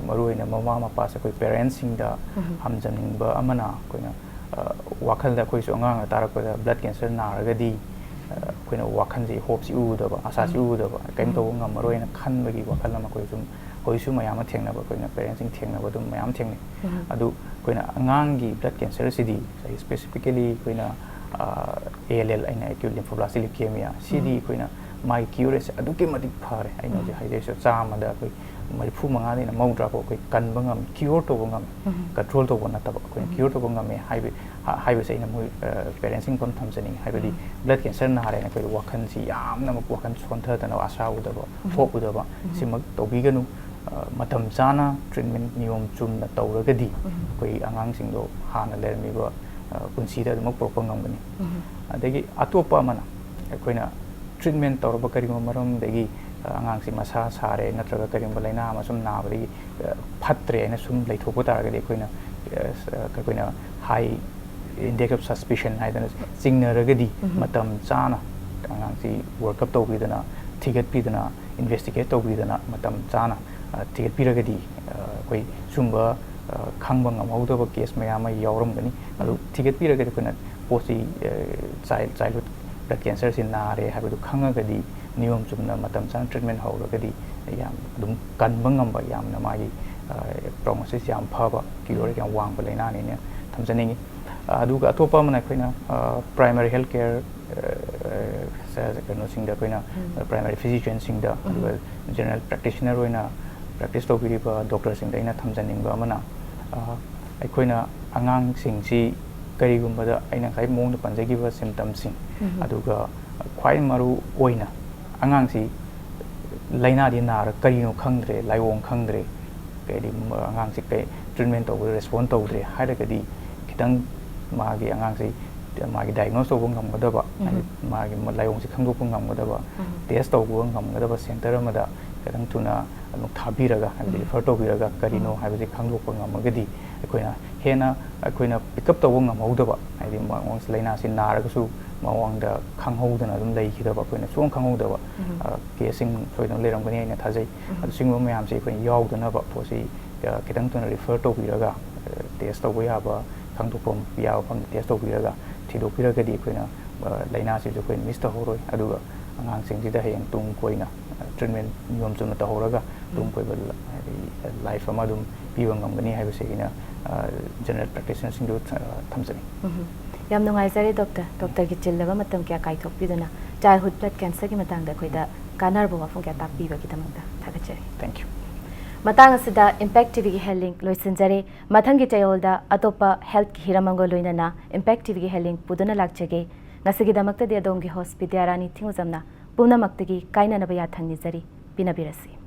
ꯃꯔꯨꯑꯣꯏꯅ ꯃꯃꯥ ꯃꯄꯥꯁꯦ ꯑꯩꯈꯣꯏ ꯄꯦꯔꯦꯟꯁꯁꯤꯡꯗ ꯍꯝꯖꯅꯤꯡꯕ ꯑꯃꯅ ꯑꯩꯈꯣꯏꯅ ꯋꯥꯈꯜꯗ ꯑꯩꯈꯣꯏꯁꯨ ꯑꯉꯥꯡꯅ ꯇꯥꯔꯛꯄꯗ ꯕ꯭ꯂꯗ ꯀꯦꯟꯁꯔ ꯅꯥꯔꯒꯗꯤ ꯑꯩꯈꯣꯏꯅ ꯋꯥꯈꯜꯁꯤ ꯍꯣꯞꯁꯤ ꯎꯗꯕ ꯑꯁꯥꯁꯤ ꯎꯗꯕ ꯀꯔꯤꯝ ꯇꯧꯕ ꯉꯝꯃꯔꯣꯏꯅ ꯈꯟꯕꯒꯤ ꯋꯥꯈꯜ ꯑꯃ ꯑꯩꯈꯣꯏ ꯁꯨꯝ ꯍꯧꯖꯤꯛꯁꯨ ꯃꯌꯥꯝ ꯑꯃ ꯊꯦꯡꯅꯕ ꯑꯩꯈꯣꯏꯅ ꯄꯦꯔꯦꯟꯁꯁꯤꯡ ꯊꯦꯡꯅꯕ ꯑꯗꯨꯝ ꯃꯌꯥꯝ ꯊꯦꯡꯅꯩ ꯑꯗꯨ ꯑꯩꯈꯣꯏꯅ ꯑꯉꯥꯡꯒꯤ ꯕ꯭ꯂꯗ ꯀꯦꯟꯁꯔꯁꯤꯗꯤ ꯁ꯭ꯄꯦꯁꯤꯐꯤꯀꯦꯂꯤ ꯑꯩꯈꯣꯏꯅ ALL ꯑꯩꯅ ꯑꯦꯀ꯭ꯌꯨꯠ ꯂꯤꯝꯐꯣꯕ꯭ꯂꯥꯁꯇꯤꯛ ꯂꯤꯎꯀꯦꯃꯤꯌꯥ ꯁꯤꯗꯤ ꯑꯩꯈꯣꯏꯅ ꯃꯥꯒꯤ ꯀ꯭ꯌꯨꯔꯦꯁꯦ ꯑꯗꯨꯛꯀꯤ ꯃꯇꯤꯛ ꯐꯔꯦ ꯑꯩꯅ ꯍꯧꯖꯤꯛ ꯍꯥꯏꯖꯔꯤꯁꯦ ꯆꯥꯝꯃꯗ ꯑꯩꯈꯣꯏ 35ꯗꯩꯅ 60 ꯐꯥꯎ ꯑꯩꯈꯣꯏ ꯀꯟꯕ ꯉꯝꯃꯤ ꯀ꯭ꯌꯨꯔ ꯇꯧꯕ ꯉꯝꯃꯤ ꯀꯟꯇ꯭ꯔꯣꯜ ꯇꯧꯕ ꯅꯠꯇꯕ ꯑꯩꯈꯣꯏꯅ ꯀ꯭ꯌꯨꯔ ꯇꯧꯕ ꯉꯝꯃꯦ ꯍꯥꯏꯕꯁꯦ ꯑꯩꯅ ꯃꯣꯏ ꯄꯦꯔꯦꯟꯁꯁꯤꯡ ꯐꯝ ꯊꯝꯖꯅꯤꯡꯉꯤ ꯍꯥꯏꯕꯗꯤ ꯕ꯭ꯂꯗ ꯀꯦꯟꯁꯔ ꯅꯥꯔꯦꯅ ꯑꯩꯈꯣꯏ ꯋꯥꯈꯜꯁꯤ ꯌꯥꯝꯅꯃꯛ ꯋꯥꯈꯜ ꯁꯣꯟꯊꯗꯅ ꯑꯁꯥ ꯎꯗꯕ ꯍꯣꯞ ꯎꯗꯕ ꯁꯤꯃꯛ ꯇꯧꯕꯤꯒꯅꯨ ꯃꯇꯝ ꯆꯥꯅ ꯇ꯭ꯔꯤꯠꯃꯦꯟ ꯅꯤꯌꯣꯝ ꯆꯨꯝꯅ ꯇꯧꯔꯒꯗꯤ ꯑꯩꯈꯣꯏ ꯑꯉꯥꯡꯁꯤꯡꯗꯣ ꯍꯥꯟꯅ ꯂꯩꯔꯝꯃꯤꯕ ꯄꯨꯟꯁꯤꯗ ꯑꯗꯨꯃꯛ ꯄꯨꯔꯛꯄ ꯉꯝꯒꯅꯤ ꯑꯗꯒꯤ ꯑꯇꯣꯞꯄ ꯑꯃꯅ ꯑꯩꯈꯣꯏꯅ ꯇ꯭ꯔꯤꯠꯃꯦꯟ ꯇꯧꯔꯕ ꯀꯔꯤꯒꯨꯝꯕ ꯃꯔꯝꯗꯒꯤ ꯑꯉꯥꯡꯁꯤ ꯃꯁꯥ ꯁꯥꯔꯦ ꯅꯠꯇ꯭ꯔꯒ ꯀꯔꯤꯒꯨꯝꯕ ꯂꯥꯏꯅꯥ ꯑꯃ ꯁꯨꯝ ꯅꯥꯕꯗꯒꯤ ꯐꯠꯇ꯭ꯔꯦ ꯍꯥꯏꯅ ꯁꯨꯝ ꯂꯩꯊꯣꯛꯄ ꯇꯥꯔꯒꯗꯤ ꯑꯩꯈꯣꯏꯅ ꯍꯥꯏ ꯏꯟꯗꯦꯛꯁ ꯑꯣꯐ ꯁꯁꯄꯤꯁꯟ ꯍꯥꯏꯗꯅ ꯆꯤꯡꯅꯔꯒꯗꯤ ꯃꯇꯝ ꯆꯥꯅ ꯑꯉꯥꯡꯁꯤ ꯋꯥꯔꯛꯑꯞ ꯇꯧꯕꯤꯗꯅ ꯊꯤꯒꯠꯄꯤꯗꯅ ꯏꯟꯚꯦꯁꯇꯤꯒꯦꯠ ꯇꯧꯕꯤꯗꯅ ꯃꯇꯝ ꯆꯥꯅ ꯊꯤꯒꯠꯄꯤꯔꯒꯗꯤ ꯑꯩꯈꯣꯏ ꯁꯨꯝꯕ ꯈꯪꯕ ꯉꯝꯍꯧꯗꯕ ꯀꯦꯁ ꯃꯌꯥꯝ ꯑꯃ ꯌꯥꯎꯔꯝꯒꯅꯤ ꯑꯗꯨ ꯊꯤꯒꯠꯄꯤꯔꯒꯗꯤ ꯑꯩꯈꯣꯏꯅ ꯄꯣꯠꯁꯤ ꯆꯥꯏꯜꯍꯨꯗ ꯕ꯭ꯂꯗ ꯀꯦꯟꯁꯔꯁꯤ ꯅꯥꯔꯦ ꯍꯥꯏꯕꯗꯨ ꯈꯪꯉꯒꯗꯤ ꯅꯤꯌꯣꯝ ꯆꯨꯝꯅ ꯃꯇꯝ ꯆꯥꯅ ꯇ꯭ꯔꯤꯠꯃꯦꯟ ꯍꯧꯔꯒꯗꯤ ꯌꯥꯝ ꯑꯗꯨꯝ ꯀꯟꯕ ꯉꯝꯕ ꯌꯥꯝꯅ ꯃꯥꯒꯤ ꯄ꯭ꯔꯣꯒꯅꯣꯁꯤꯁ ꯌꯥꯝ ꯐꯕ ꯀ꯭ꯌꯨꯔ ꯌꯥꯝ ꯋꯥꯡꯕ ꯂꯥꯏꯅꯥꯅꯤꯅ ꯊꯝꯖꯅꯤꯡꯉꯤ ꯑꯗꯨꯒ ꯑꯇꯣꯞꯄ ꯑꯃꯅ ꯑꯩꯈꯣꯏꯅ ꯄ꯭ꯔꯥꯏꯃꯥꯔꯤ ꯍꯦꯜꯊ ꯀꯦꯌꯔ ꯀꯩꯅꯣꯁꯤꯡꯗ ꯑꯩꯈꯣꯏꯅ ꯄ꯭ꯔꯥꯏꯃꯥꯔꯤ ꯐꯤꯖꯤꯁꯤꯌꯟꯁꯤꯡꯗ ꯑꯗꯨꯒ ꯖꯦꯅꯔꯦꯜ ꯄ꯭ꯔꯦꯛꯇꯤꯁꯅꯔ ꯑꯣꯏꯅ ꯄ꯭ꯔꯦꯛꯇꯤꯁ ꯇꯧꯕꯤꯔꯤꯕ ꯗꯣꯛꯇꯔꯁꯤꯡꯗ ꯑꯩꯅ ꯊꯝꯖꯅꯤꯡꯕ ꯑꯃꯅ ꯑꯩꯈꯣꯏꯅ ꯑꯉꯥꯡꯁꯤꯡꯁꯤ ꯀꯔꯤꯒꯨꯝꯕꯗ ꯑꯩꯅ ꯉꯁꯥꯏ ꯃꯑꯣꯡꯗ ꯄꯟꯖꯈꯤꯕ ꯁꯤꯝꯇꯝꯁꯤꯡ ꯑꯗꯨꯒ ꯈ꯭ꯋꯥꯏ ꯃꯔꯨ ꯑꯣꯏꯅ ꯑꯉꯥꯡꯁꯤ ꯂꯥꯏꯅꯥꯗꯤ ꯅꯥꯔ ꯀꯔꯤꯅꯣ ꯈꯪꯗ꯭ꯔꯦ ꯂꯥꯏꯑꯣꯡ ꯈꯪꯗ꯭ꯔꯦ ꯑꯉꯥꯡꯁꯤ ꯇ꯭ꯔꯤꯠꯃꯦꯟ ꯇꯧꯕꯗ ꯔꯦꯁꯄꯣꯟ ꯇꯧꯗ꯭ꯔꯦ ꯍꯥꯏꯔꯒꯗꯤ ꯈꯤꯇꯪ ꯃꯥꯒꯤ ꯑꯉꯥꯡꯁꯤ मागी डायग्नोस तौब ngamgadaba मागी लाइओंग से खंगदोक ngamgadaba टेस्ट तौब ngamgadaba सेंटर अमदा kadang tuna amuk thabiraga habdi refer tobiraga karino habdi khangdokpa ngamagadi akoina hena akoina pick up tawong ngamhodaba haidi mawang laina sin naragasu mawangda khanghodana adum leikidaba akoina song khanghodaba casing soidon leramgani aina thajai adu singmo mayam se akoina yaudana ba posi kadang tuna refer tobiraga test tawba yaba khangdokpam yawa phang test tobiraga thidokpiragadi akoina laina se akoina miss tahoroi aduga angang singjida hayang tung koina treatment नियम चुन तहौरगा तुम कोई life अमा दुम पीव ngамगनी हाइबसेगिना general practitioner सिंग थमजनी याम नुंगाइजरे doctor की चिल्लबा मतम क्या काइथोकपिदना childhood blood cancer की मतंगदा खोइदा कानरबो वाफुं क्या ताकपीबा की तमंगदा थागचरी थैंक यू मतंग असिदा इम्पैक्ट टीवी की हेलिंग लोइसनजरे मथंगी चयोलदा अतोपा हेल्थ की हिरमंगो लोइनना इम्पैक्ट टीवी की हेलिंग पुदुना लाक्चगे ngasigidamakta de adom gi hospital Bidyarani Thingujamna पुनमक्तगी काइननब याथंग निजरी पिनबिरसी।